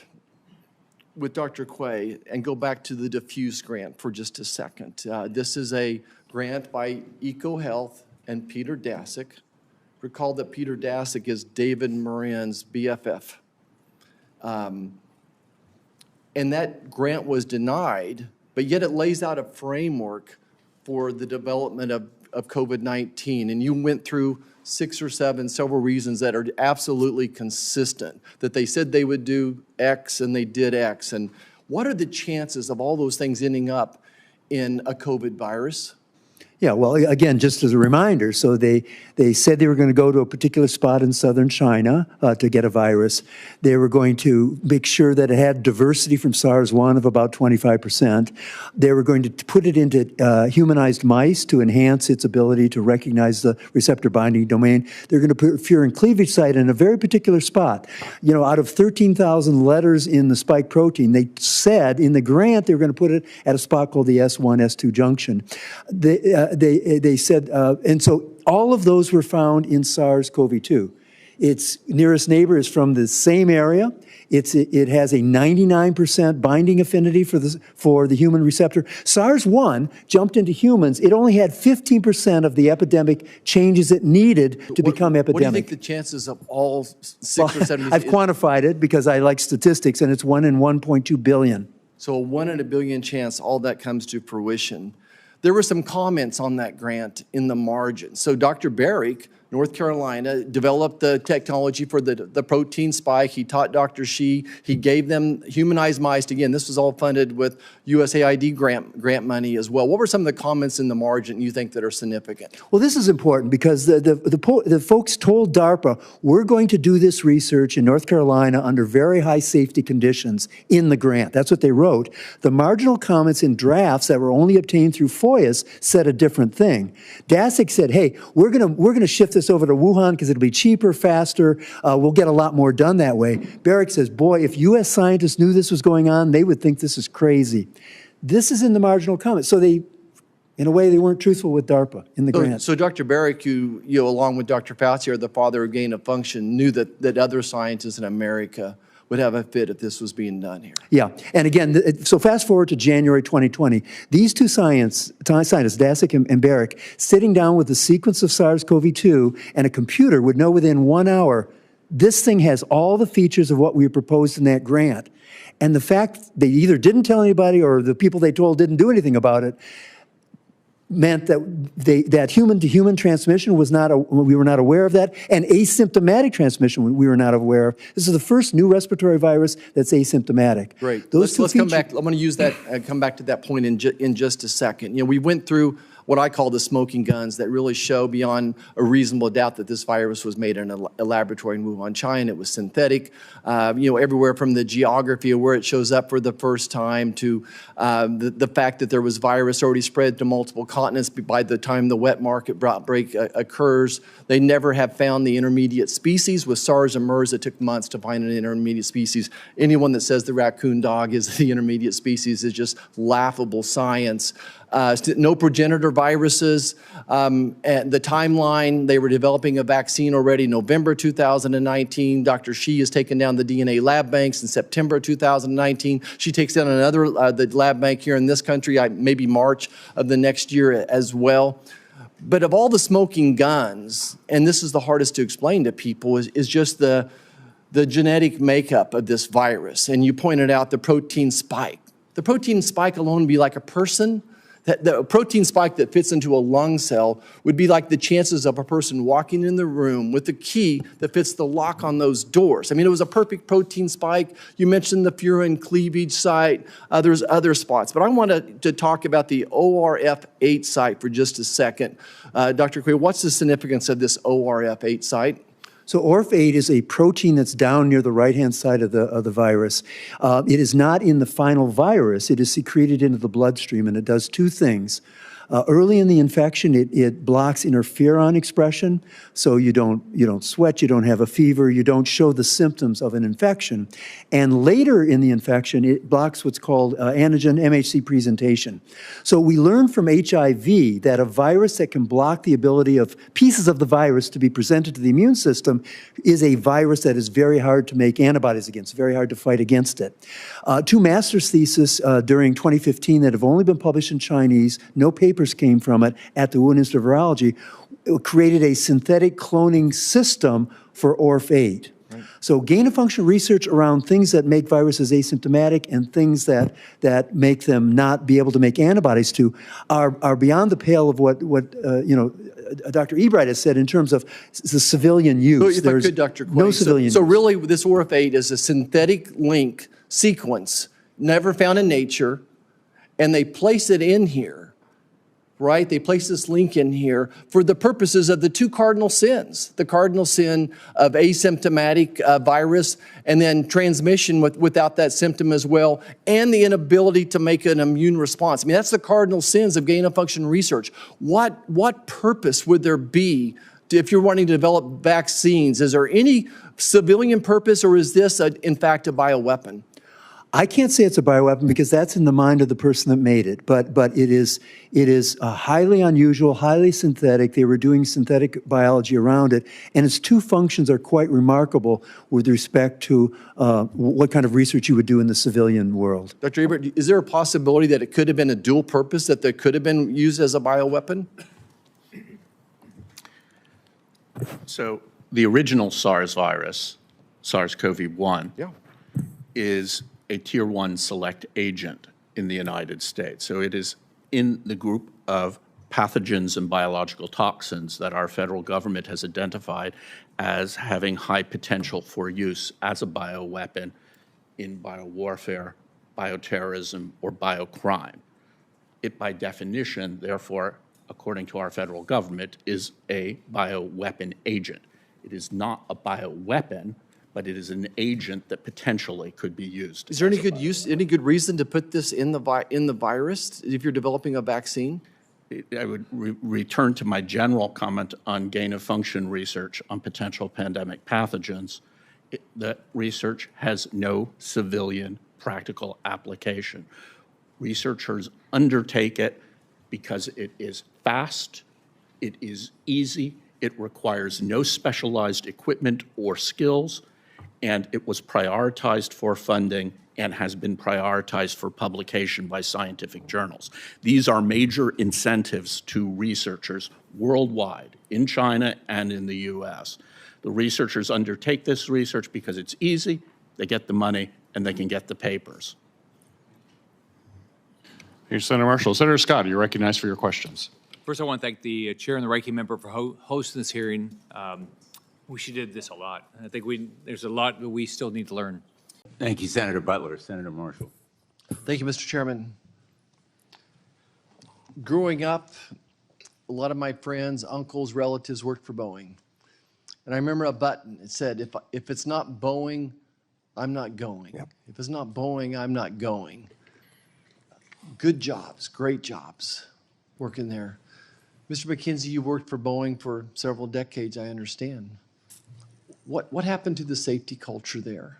with Dr. Quay and go back to the Diffuse grant for just a second. This is a grant by EcoHealth and Peter Daszak. Recall that Peter Daszak is David Moran's BFF. And that grant was denied, but yet it lays out a framework for the development of COVID-19. And you went through 6 or 7 several reasons that are absolutely consistent, that they said they would do X and they did X. And what are the chances of all those things ending up in a COVID virus? Yeah, well, again, just as a reminder, so they said they were going to go to a particular spot in southern China to get a virus. They were going to make sure that it had diversity from SARS-1 of about 25%. They were going to put it into humanized mice to enhance its ability to recognize the receptor binding domain. They're going to put furin cleavage site in a very particular spot. You know, out of 13,000 letters in the spike protein, they said in the grant they were going to put it at a spot called the S1, S2 junction. They said, and so all of those were found in SARS-CoV-2. Its nearest neighbor is from the same area. It has a 99% binding affinity for the human receptor. SARS-1 jumped into humans. It only had 15% of the epidemic changes it needed to become epidemic. What do you think the chances of all 6 or 7? I've quantified it because I like statistics, and it's 1 in 1.2 billion. So a 1 in a billion chance all that comes to fruition. There were some comments on that grant in the margin. So Dr. Barrick, North Carolina, developed the technology for the protein spike. He taught Dr. Shi. He gave them humanized mice. Again, this was all funded with USAID grant money as well. What were some of the comments in the margin you think that are significant? Well, this is important because the folks told DARPA, we're going to do this research in North Carolina under very high safety conditions in the grant. That's what they wrote. The marginal comments in drafts that were only obtained through FOIAs said a different thing. Daszak said, hey, we're gonna shift this over to Wuhan because it'll be cheaper, faster. We'll get a lot more done that way. Barrick says, boy, if U.S. scientists knew this was going on, they would think this is crazy. This is in the marginal comments. So they, in a way, they weren't truthful with DARPA in the grant. So Dr. Barrick, who, along with Dr. Fauci, are the father of gain of function, knew that other scientists in America would have a fit if this was being done here. Yeah, and again, so fast forward to January 2020, these two scientists, Daszak and Barrick, sitting down with the sequence of SARS-CoV-2 and a computer would know within 1 hour, this thing has all the features of what we proposed in that grant. And the fact they either didn't tell anybody or the people they told didn't do anything about it meant that that human-to-human transmission was we were not aware of that, and asymptomatic transmission we were not aware of. This is the first new respiratory virus that's asymptomatic. Great. Let's come back. I'm going to use that. Come back to that point in just a second. We went through what I call the smoking guns that really show beyond a reasonable doubt that this virus was made in a laboratory in Wuhan, China. It was synthetic, everywhere from the geography of where it shows up for the first time to the fact that there was virus already spread to multiple continents by the time the wet market outbreak occurs. They never have found the intermediate species. With SARS and MERS, it took months to find an intermediate species. Anyone that says the raccoon dog is the intermediate species is just laughable science. No progenitor viruses. And the timeline, they were developing a vaccine already November 2019. Dr. Shi has taken down the DNA lab banks in September 2019. She takes down another the lab bank here in this country, maybe March of the next year as well. But of all the smoking guns, and this is the hardest to explain to people, is just the genetic makeup of this virus. And you pointed out the protein spike. The protein spike alone would be like a person. The protein spike that fits into a lung cell would be like the chances of a person walking in the room with the key that fits the lock on those doors. I mean, it was a perfect protein spike. You mentioned the furin cleavage site. There's other spots. But I wanted to talk about the ORF8 site for just a second. Dr. Quay, what's the significance of this ORF8 site? So ORF8 is a protein that's down near the right-hand side of the virus. It is not in the final virus. It is secreted into the bloodstream, and it does two things. Early in the infection, it blocks interferon expression, so you don't sweat, you don't have a fever, you don't show the symptoms of an infection. And later in the infection, it blocks what's called antigen MHC presentation. So we learned from HIV that a virus that can block the ability of pieces of the virus to be presented to the immune system is a virus that is very hard to make antibodies against, very hard to fight against it. Two master's theses during 2015 that have only been published in Chinese, no papers came from it at the Wuhan Institute of Virology, created a synthetic cloning system for ORF8. Right. So gain-of-function research around things that make viruses asymptomatic and things that make them not be able to make antibodies to are beyond the pale of what Dr. Ebright has said in terms of the civilian use. If I could, Dr. Quay, no civilian use. So really, this ORF8 is a synthetic link sequence, never found in nature, and they place it in here, right? They place this link in here for the purposes of the two cardinal sins, the cardinal sin of asymptomatic virus and then transmission without that symptom as well, and the inability to make an immune response. I mean, that's the cardinal sins of gain-of-function research. What purpose would there be if you're wanting to develop vaccines? Is there any civilian purpose, or is this, in fact, a bioweapon? I can't say it's a bioweapon because that's in the mind of the person that made it, but it is highly unusual, highly synthetic. They were doing synthetic biology around it, and its two functions are quite remarkable with respect to what kind of research you would do in the civilian world. Dr. Ebert, is there a possibility that it could have been a dual purpose, that it could have been used as a bioweapon? So the original SARS virus, SARS-CoV-1, is a Tier 1 select agent in the United States. So it is in the group of pathogens and biological toxins that our federal government has identified as having high potential for use as a bioweapon in biowarfare, bioterrorism, or biocrime. It, by definition, therefore, according to our federal government, is a bioweapon agent. It is not a bioweapon, but it is an agent that potentially could be used. Is there any good reason to put this in the virus if you're developing a vaccine? I would return to my general comment on gain-of-function research on potential pandemic pathogens. That research has no civilian practical application. Researchers undertake it because it is fast, it is easy, it requires no specialized equipment or skills, and it was prioritized for funding and has been prioritized for publication by scientific journals. These are major incentives to researchers worldwide, in China and in the US. The researchers undertake this research because it's easy, they get the money, and they can get the papers. Here's Senator Marshall. Senator Scott, you're recognized for your questions. First, I want to thank the chair and the ranking member for hosting this hearing. We should did this a lot. I think there's a lot that we still need to learn. Thank you, Senator Butler. Senator Marshall. Thank you, Mr. Chairman. Growing up a lot of my friends, uncles, relatives worked for Boeing. And I remember a button, it said, if it's not Boeing, I'm not going. Yep. If it's not Boeing, I'm not going. Good jobs, great jobs working there. Mr. McKenzie, you worked for Boeing for several decades, I understand. What happened to the safety culture there?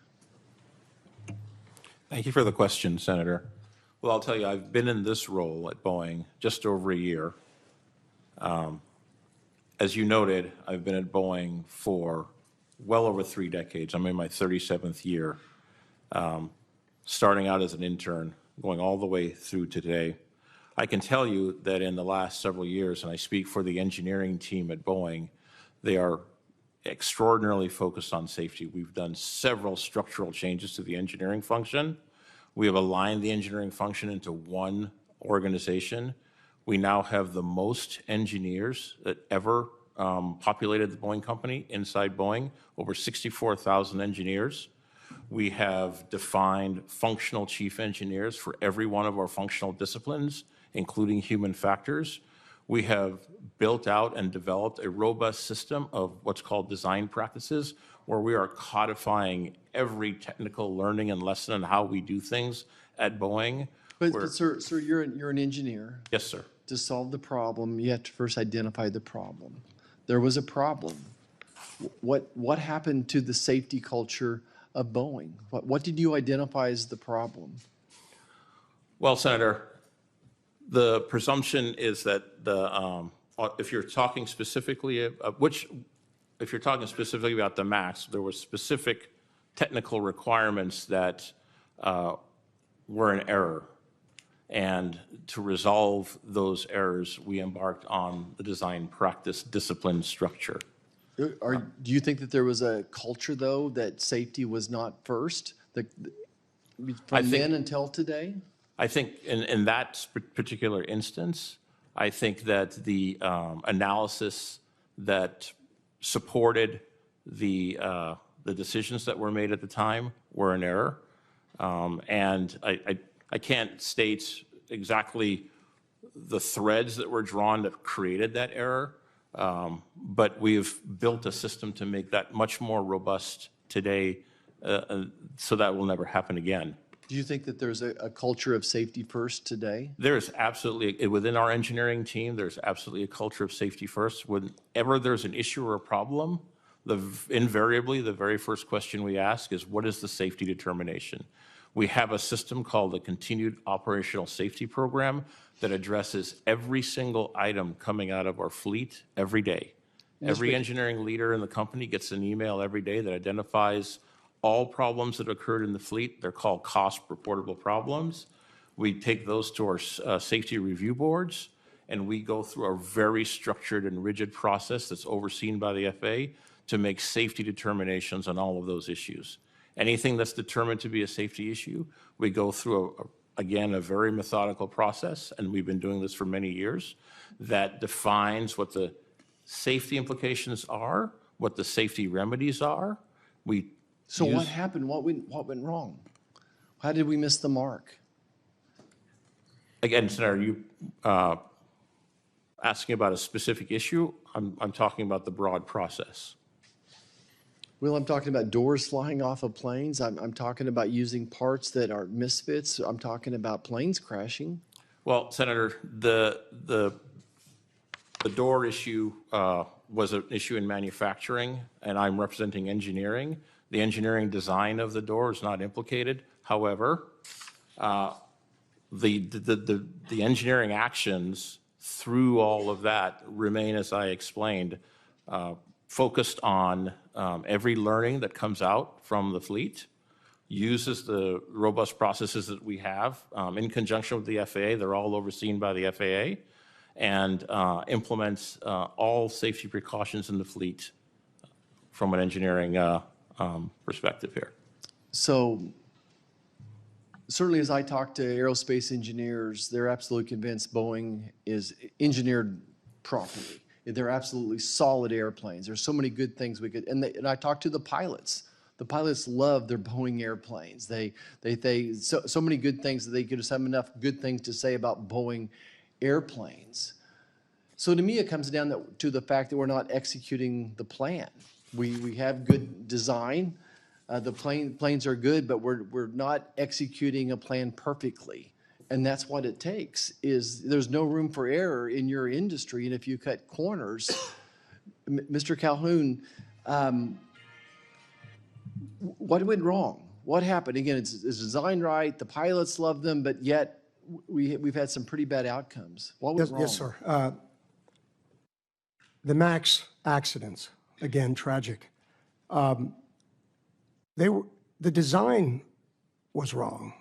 Thank you for the question, Senator. Well, I'll tell you, I've been in this role at Boeing just over a year. As you noted, I've been at Boeing for well over 3 decades. I'm in my 37th year, starting out as an intern, going all the way through to today. I can tell you that in the last several years, and I speak for the engineering team at Boeing, they are extraordinarily focused on safety. We've done several structural changes to the engineering function. We have aligned the engineering function into one organization. We now have the most engineers that ever populated the Boeing company inside Boeing, over 64,000 engineers. We have defined functional chief engineers for every one of our functional disciplines, including human factors. We have built out and developed a robust system of what's called design practices, where we are codifying every technical learning and lesson on how we do things at Boeing. But sir, you're an engineer. Yes, sir. To solve the problem, you have to first identify the problem. There was a problem. What happened to the safety culture of Boeing? What did you identify as the problem? Well, Senator, the presumption is that if you're talking specifically if you're talking specifically about the MAX, there were specific technical requirements that were in error. And to resolve those errors, we embarked on the design practice discipline structure. Do you think that there was a culture, though, that safety was not first, from then until today? I think in that particular instance, I think that the analysis that supported the decisions that were made at the time were in error. And I can't state exactly the threads that were drawn that created that error, but we've built a system to make that much more robust today, so that will never happen again. Do you think that there's a culture of safety first today? There's absolutely, within our engineering team, there's absolutely a culture of safety first. Whenever there's an issue or a problem, invariably the very first question we ask is, what is the safety determination? We have a system called the Continued Operational Safety Program that addresses every single item coming out of our fleet every day. Every engineering leader in the company gets an email every day that identifies all problems that occurred in the fleet. They're called cost reportable problems. We take those to our safety review boards, and we go through a very structured and rigid process that's overseen by the FAA to make safety determinations on all of those issues. Anything that's determined to be a safety issue, we go through, again, a very methodical process, and we've been doing this for many years, that defines what the safety implications are, what the safety remedies are. So what happened? What went wrong? How did we miss the mark? Again, Senator, you asking about a specific issue? I'm talking about the broad process. Well, I'm talking about doors flying off of planes. I'm talking about using parts that are misfits. I'm talking about planes crashing. Well, Senator, the door issue was an issue in manufacturing, and I'm representing engineering. The engineering design of the door is not implicated. However, the engineering actions through all of that remain, as I explained, focused on every learning that comes out from the fleet, uses the robust processes that we have in conjunction with the FAA. They're all overseen by the FAA, and implements all safety precautions in the fleet from an engineering perspective here. So certainly as I talk to aerospace engineers, they're absolutely convinced Boeing is engineered properly. They're absolutely solid airplanes. There's so many good things we could, and I talked to the pilots. The pilots love their Boeing airplanes. So many good things that they could just have enough good things to say about Boeing airplanes. So to me, it comes down to the fact that we're not executing the plan. We have good design. The planes are good, but we're not executing a plan perfectly. And that's what it takes, is there's no room for error in your industry. And if you cut corners, Mr. Calhoun, what went wrong? What happened? Again, it's designed right. The pilots love them, but yet we've had some pretty bad outcomes. What was wrong? Yes, sir. The MAX accidents, again, tragic. The design was wrong.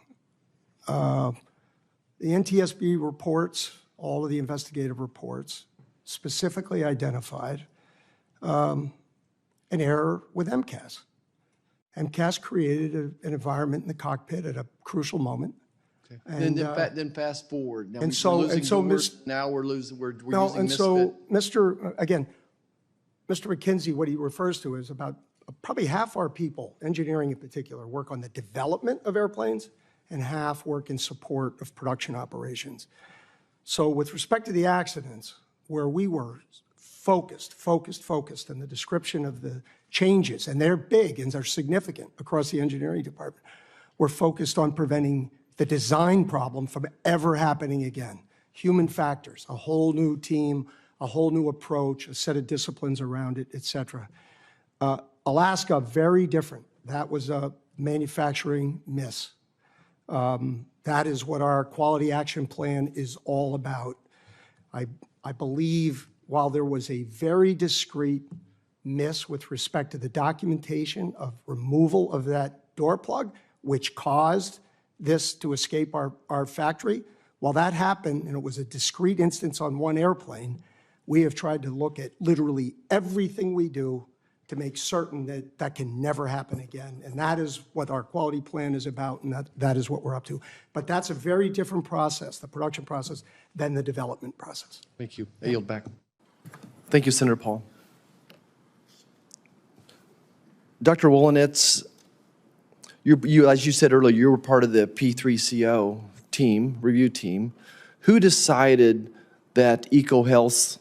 The NTSB reports, all of the investigative reports, specifically identified an error with MCAS. MCAS created an environment in the cockpit at a crucial moment. Okay. And, then fast forward. Now and so now we're using so misfit. Mr. McKinsey, what he refers to is about probably half our people, engineering in particular, work on the development of airplanes and half work in support of production operations. So with respect to the accidents, where we were focused in the description of the changes, and they're big and they're significant across the engineering department, we're focused on preventing the design problem from ever happening again. Human factors, a whole new team, a whole new approach, a set of disciplines around it, et cetera. Alaska, very different. That was a manufacturing miss. That is what our quality action plan is all about. I believe while there was a very discreet miss with respect to the documentation of removal of that door plug, which caused this to escape our factory, while that happened and it was a discrete instance on one airplane, we have tried to look at literally everything we do to make certain that that can never happen again. And that is what our quality plan is about, and that is what we're up to. But that's a very different process, the production process, than the development process. Thank you. I yield back. Thank you, Senator Paul. Dr. Wolanitz, you, as you said earlier, you were part of the P3CO team, review team. Who decided that EcoHealth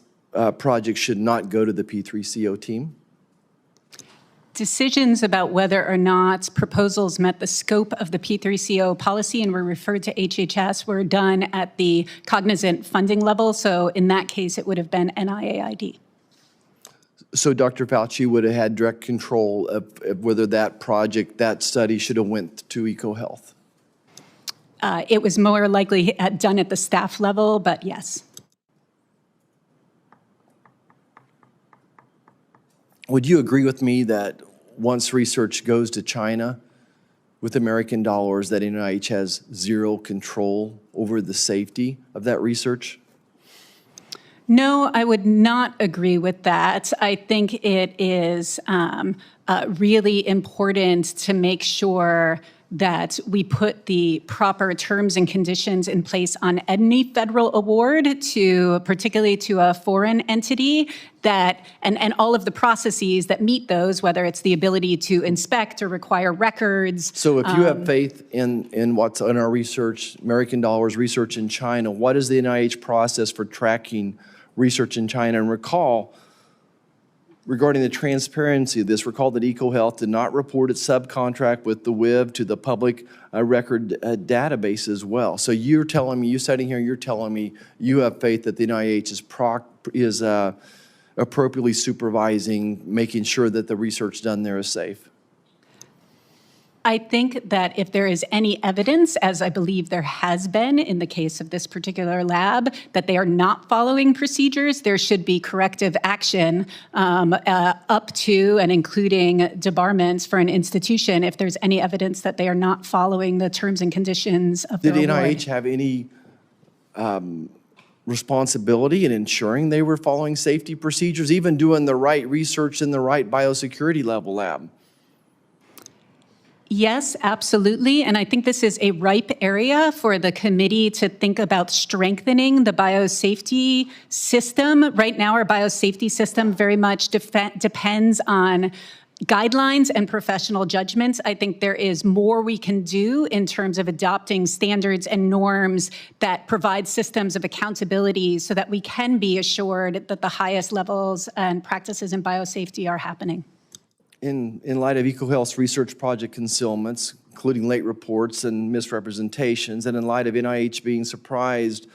project should not go to the P3CO team? Decisions about whether or not proposals met the scope of the P3CO policy and were referred to HHS were done at the cognizant funding level. So in that case, it would have been NIAID. So Dr. Fauci would have had direct control of whether that project, that study should have went to EcoHealth? It was more likely done at the staff level, but yes. Would you agree with me that once research goes to China with American dollars, that NIH has zero control over the safety of that research? No, I would not agree with that. I think it is really important to make sure that we put the proper terms and conditions in place on any federal award, particularly to a foreign entity, and all of the processes that meet those, whether it's the ability to inspect or require records. So if you have faith in what's in our research, American dollars research in China, what is the NIH process for tracking research in China? And recall, regarding the transparency of this, recall that EcoHealth did not report its subcontract with the WIV to the public record database as well. So you're telling me, you sitting here, you're telling me you have faith that the NIH is appropriately supervising, making sure that the research done there is safe? I think that if there is any evidence, as I believe there has been in the case of this particular lab, that they are not following procedures, there should be corrective action up to and including debarments for an institution if there's any evidence that they are not following the terms and conditions of their award. Did NIH have any responsibility in ensuring they were following safety procedures, even doing the right research in the right biosecurity level lab? Yes, absolutely. And I think this is a ripe area for the committee to think about strengthening the biosafety system. Right now, our biosafety system very much depends on guidelines and professional judgments. I think there is more we can do in terms of adopting standards and norms that provide systems of accountability so that we can be assured that the highest levels and practices in biosafety are happening. In light of EcoHealth's research project concealments, including late reports and misrepresentations, and in light of NIH being surprised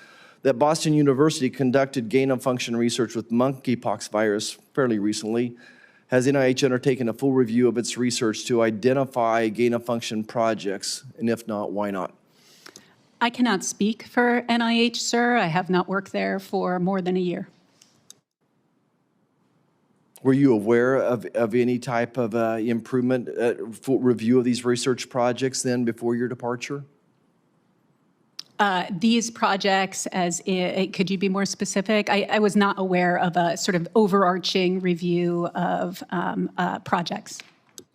that Boston University conducted gain-of-function research with monkeypox virus fairly recently, has NIH undertaken a full review of its research to identify gain-of-function projects? And if not, why not? I cannot speak for NIH, sir. I have not worked there for more than a year. Were you aware of any type of improvement, full review of these research projects then before your departure? These projects, could you be more specific? I was not aware of a sort of overarching review of projects.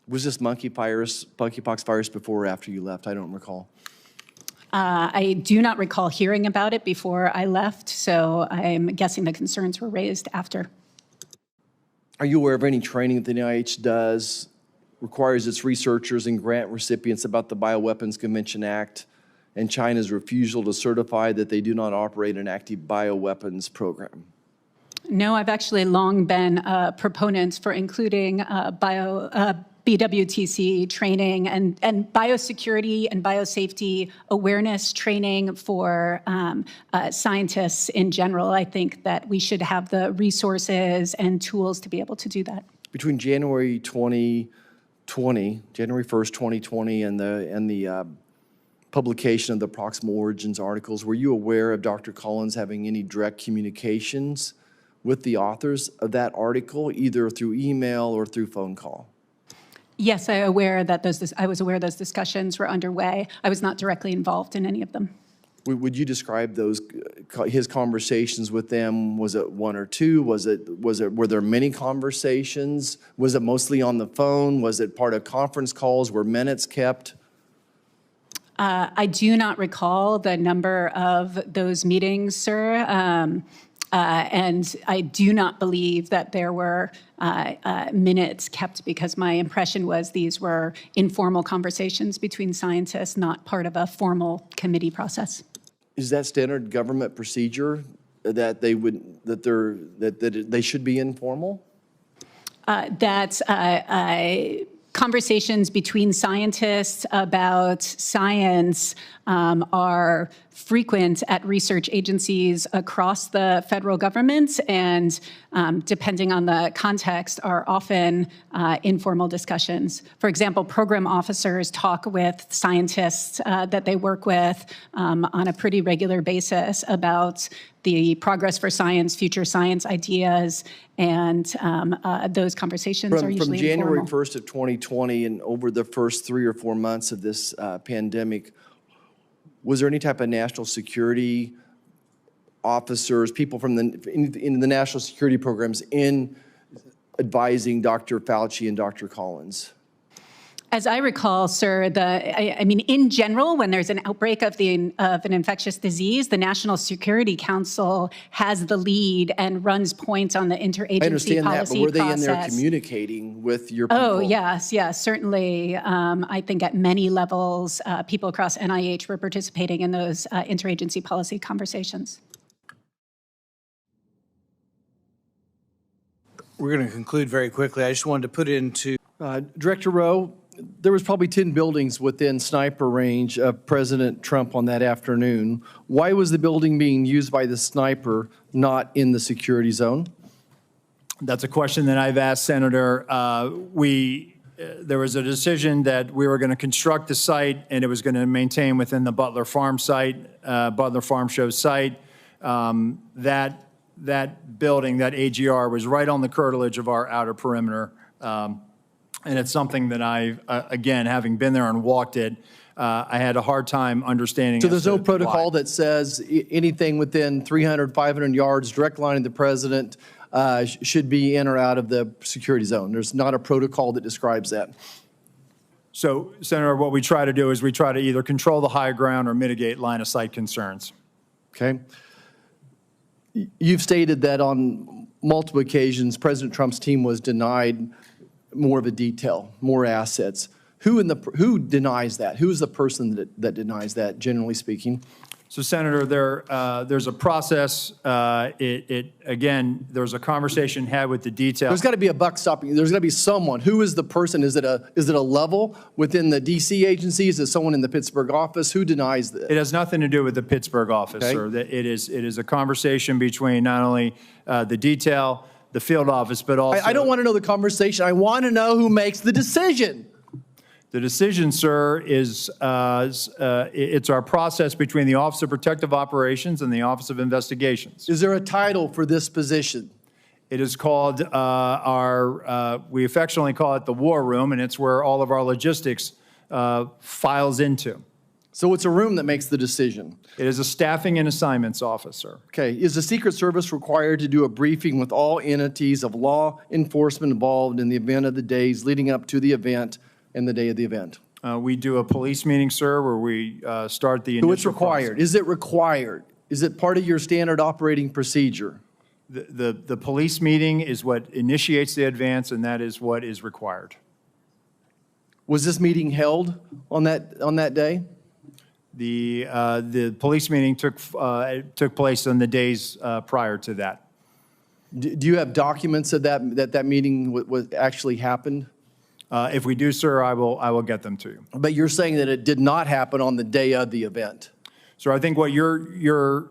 Was this monkeypox virus before or after you left? I don't recall. I do not recall hearing about it before I left, so I'm guessing the concerns were raised after. Are you aware of any training that the NIH does, requires its researchers and grant recipients about the Bioweapons Convention Act and China's refusal to certify that they do not operate an active bioweapons program? No, I've actually long been a proponent for including BWTC training and biosecurity and biosafety awareness training for scientists in general. I think that we should have the resources and tools to be able to do that. Between January 1st, 2020, and the publication of the Proximal Origins articles, were you aware of Dr. Collins having any direct communications with the authors of that article, either through email or through phone call? Yes, I was aware those discussions were underway. I was not directly involved in any of them. Would you describe his conversations with them? Was it one or two? Were there many conversations? Was it mostly on the phone? Was it part of conference calls? Were minutes kept? I do not recall the number of those meetings, sir. And I do not believe that there were minutes kept, because my impression was these were informal conversations between scientists, not part of a formal committee process. Is that standard government procedure that they should be informal? Conversations between scientists about science are frequent at research agencies across the federal government, and depending on the context, are often informal discussions. For example, program officers talk with scientists that they work with on a pretty regular basis about the progress for science, future science ideas, and those conversations are usually From January informal. 1st of 2020 and over the first 3 or 4 months of this pandemic, was there any type of national security officers, people from in the national security programs in advising Dr. Fauci and Dr. Collins? As I recall, sir, I mean, in general, when there's an outbreak of an infectious disease, the National Security Council has the lead and runs points on the interagency I understand that, but were they in there process. Communicating with your people? Oh, yes, certainly. I think at many levels, people across NIH were participating in those interagency policy conversations. We're going to conclude very quickly. I just wanted to put it into... Director Rowe, there was probably 10 buildings within sniper range of President Trump on that afternoon. Why was the building being used by the sniper not in the security zone? That's a question that I've asked, Senator. There was a decision that we were going to construct the site and it was going to maintain within the Butler Farm site, Butler Farm Show site. That building, that AGR, was right on the curtilage of our outer perimeter. And it's something that again, having been there and walked it, I had a hard time understanding. So there's no protocol that says anything within 300, 500 yards, direct line of the president should be in or out of the security zone. There's not a protocol that describes that. So, Senator, what we try to do is we try to either control the high ground or mitigate line of sight concerns. Okay. You've stated that on multiple occasions, President Trump's team was denied more of a detail, more assets. Who denies that? Who is the person that denies that, generally speaking? So, Senator, there's a process. Again, there's a conversation had with the detail. There's got to be a buck stopping. There's got to be someone. Who is the person? Is it a level within the D.C. agency? Is it someone in the Pittsburgh office? Who denies this? It has nothing to do with the Pittsburgh office, Okay. sir. It is a conversation between not only the detail, the field office, but also. I don't want to know the conversation. I want to know who makes the decision. The decision, sir, is it's our process between the Office of Protective Operations and the Office of Investigations. Is there a title for this position? It is called we affectionately call it the war room, and it's where all of our logistics files into. So it's a room that makes the decision. It is a staffing and assignments officer. Okay. Is the Secret Service required to do a briefing with all entities of law enforcement involved in the event of the days leading up to the event and the day of the event? We do a police meeting, sir, where we start the initial So it's required. process. Is it required? Is it part of your standard operating procedure? The police meeting is what initiates the advance, and that is what is required. Was this meeting held on that day? The police meeting took place on the days prior to that. Do you have documents of that meeting was actually happened? If we do, sir, I will get them to you. But you're saying that it did not happen on the day of the event. So I think what you're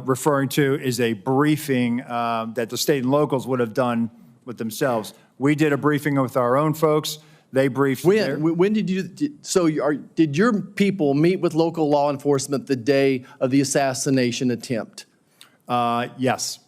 referring to is a briefing that the state and locals would have done with themselves. We did a briefing with our own folks. They briefed. When did you? Did your people meet with local law enforcement the day of the assassination attempt? Yes.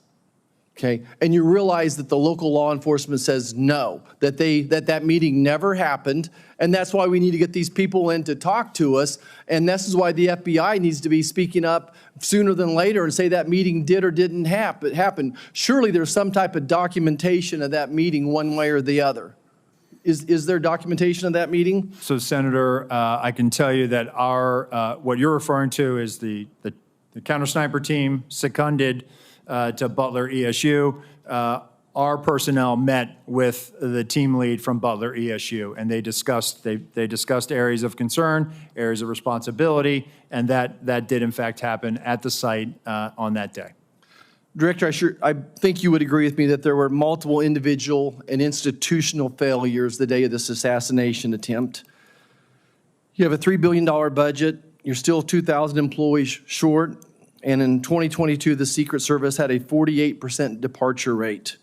Okay, and you realize that the local law enforcement says no, that meeting never happened, and that's why we need to get these people in to talk to us, and this is why the FBI needs to be speaking up sooner than later and say that meeting did or didn't happen. Surely there's some type of documentation of that meeting one way or the other. Is there documentation of that meeting? So, Senator, I can tell you that what you're referring to is the counter sniper team seconded to Butler ESU. Our personnel met with the team lead from Butler ESU, and they discussed areas of concern, areas of responsibility, and that did in fact happen at the site on that day. Director, I think you would agree with me that there were multiple individual and institutional failures the day of this assassination attempt. You have a $3 billion budget. You're still 2,000 employees short. And in 2022, the Secret Service had a 48% departure rate.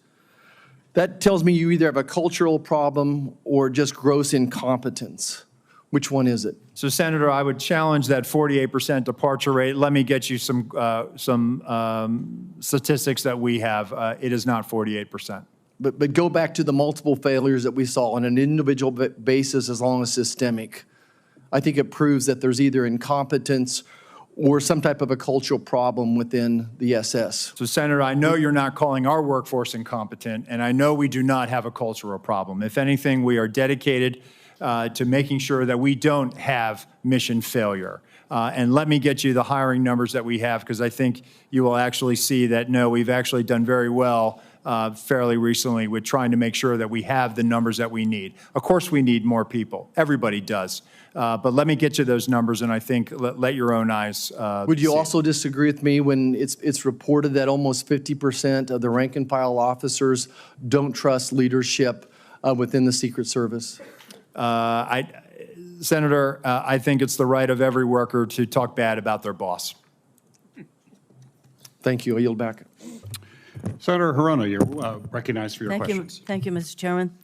That tells me you either have a cultural problem or just gross incompetence. Which one is it? So, Senator, I would challenge that 48% departure rate. Let me get you some statistics that we have. It is not 48%. But go back to the multiple failures that we saw on an individual basis as long as systemic. I think it proves that there's either incompetence or some type of a cultural problem within the SS. So, Senator, I know you're not calling our workforce incompetent, and I know we do not have a cultural problem. If anything, we are dedicated to making sure that we don't have mission failure. And let me get you the hiring numbers that we have, because I think you will actually see that, no, we've actually done very well fairly recently with trying to make sure that we have the numbers that we need. Of course, we need more people. Everybody does. But let me get you those numbers, and I think let your own eyes Would you see. also disagree with me when it's reported that almost 50% of the rank and file officers don't trust leadership within the Secret Service? Senator, I think it's the right of every worker to talk bad about their boss. Thank you. I yield back. Senator Hirono, you're recognized for your questions. Thank you, Mr. Chairman.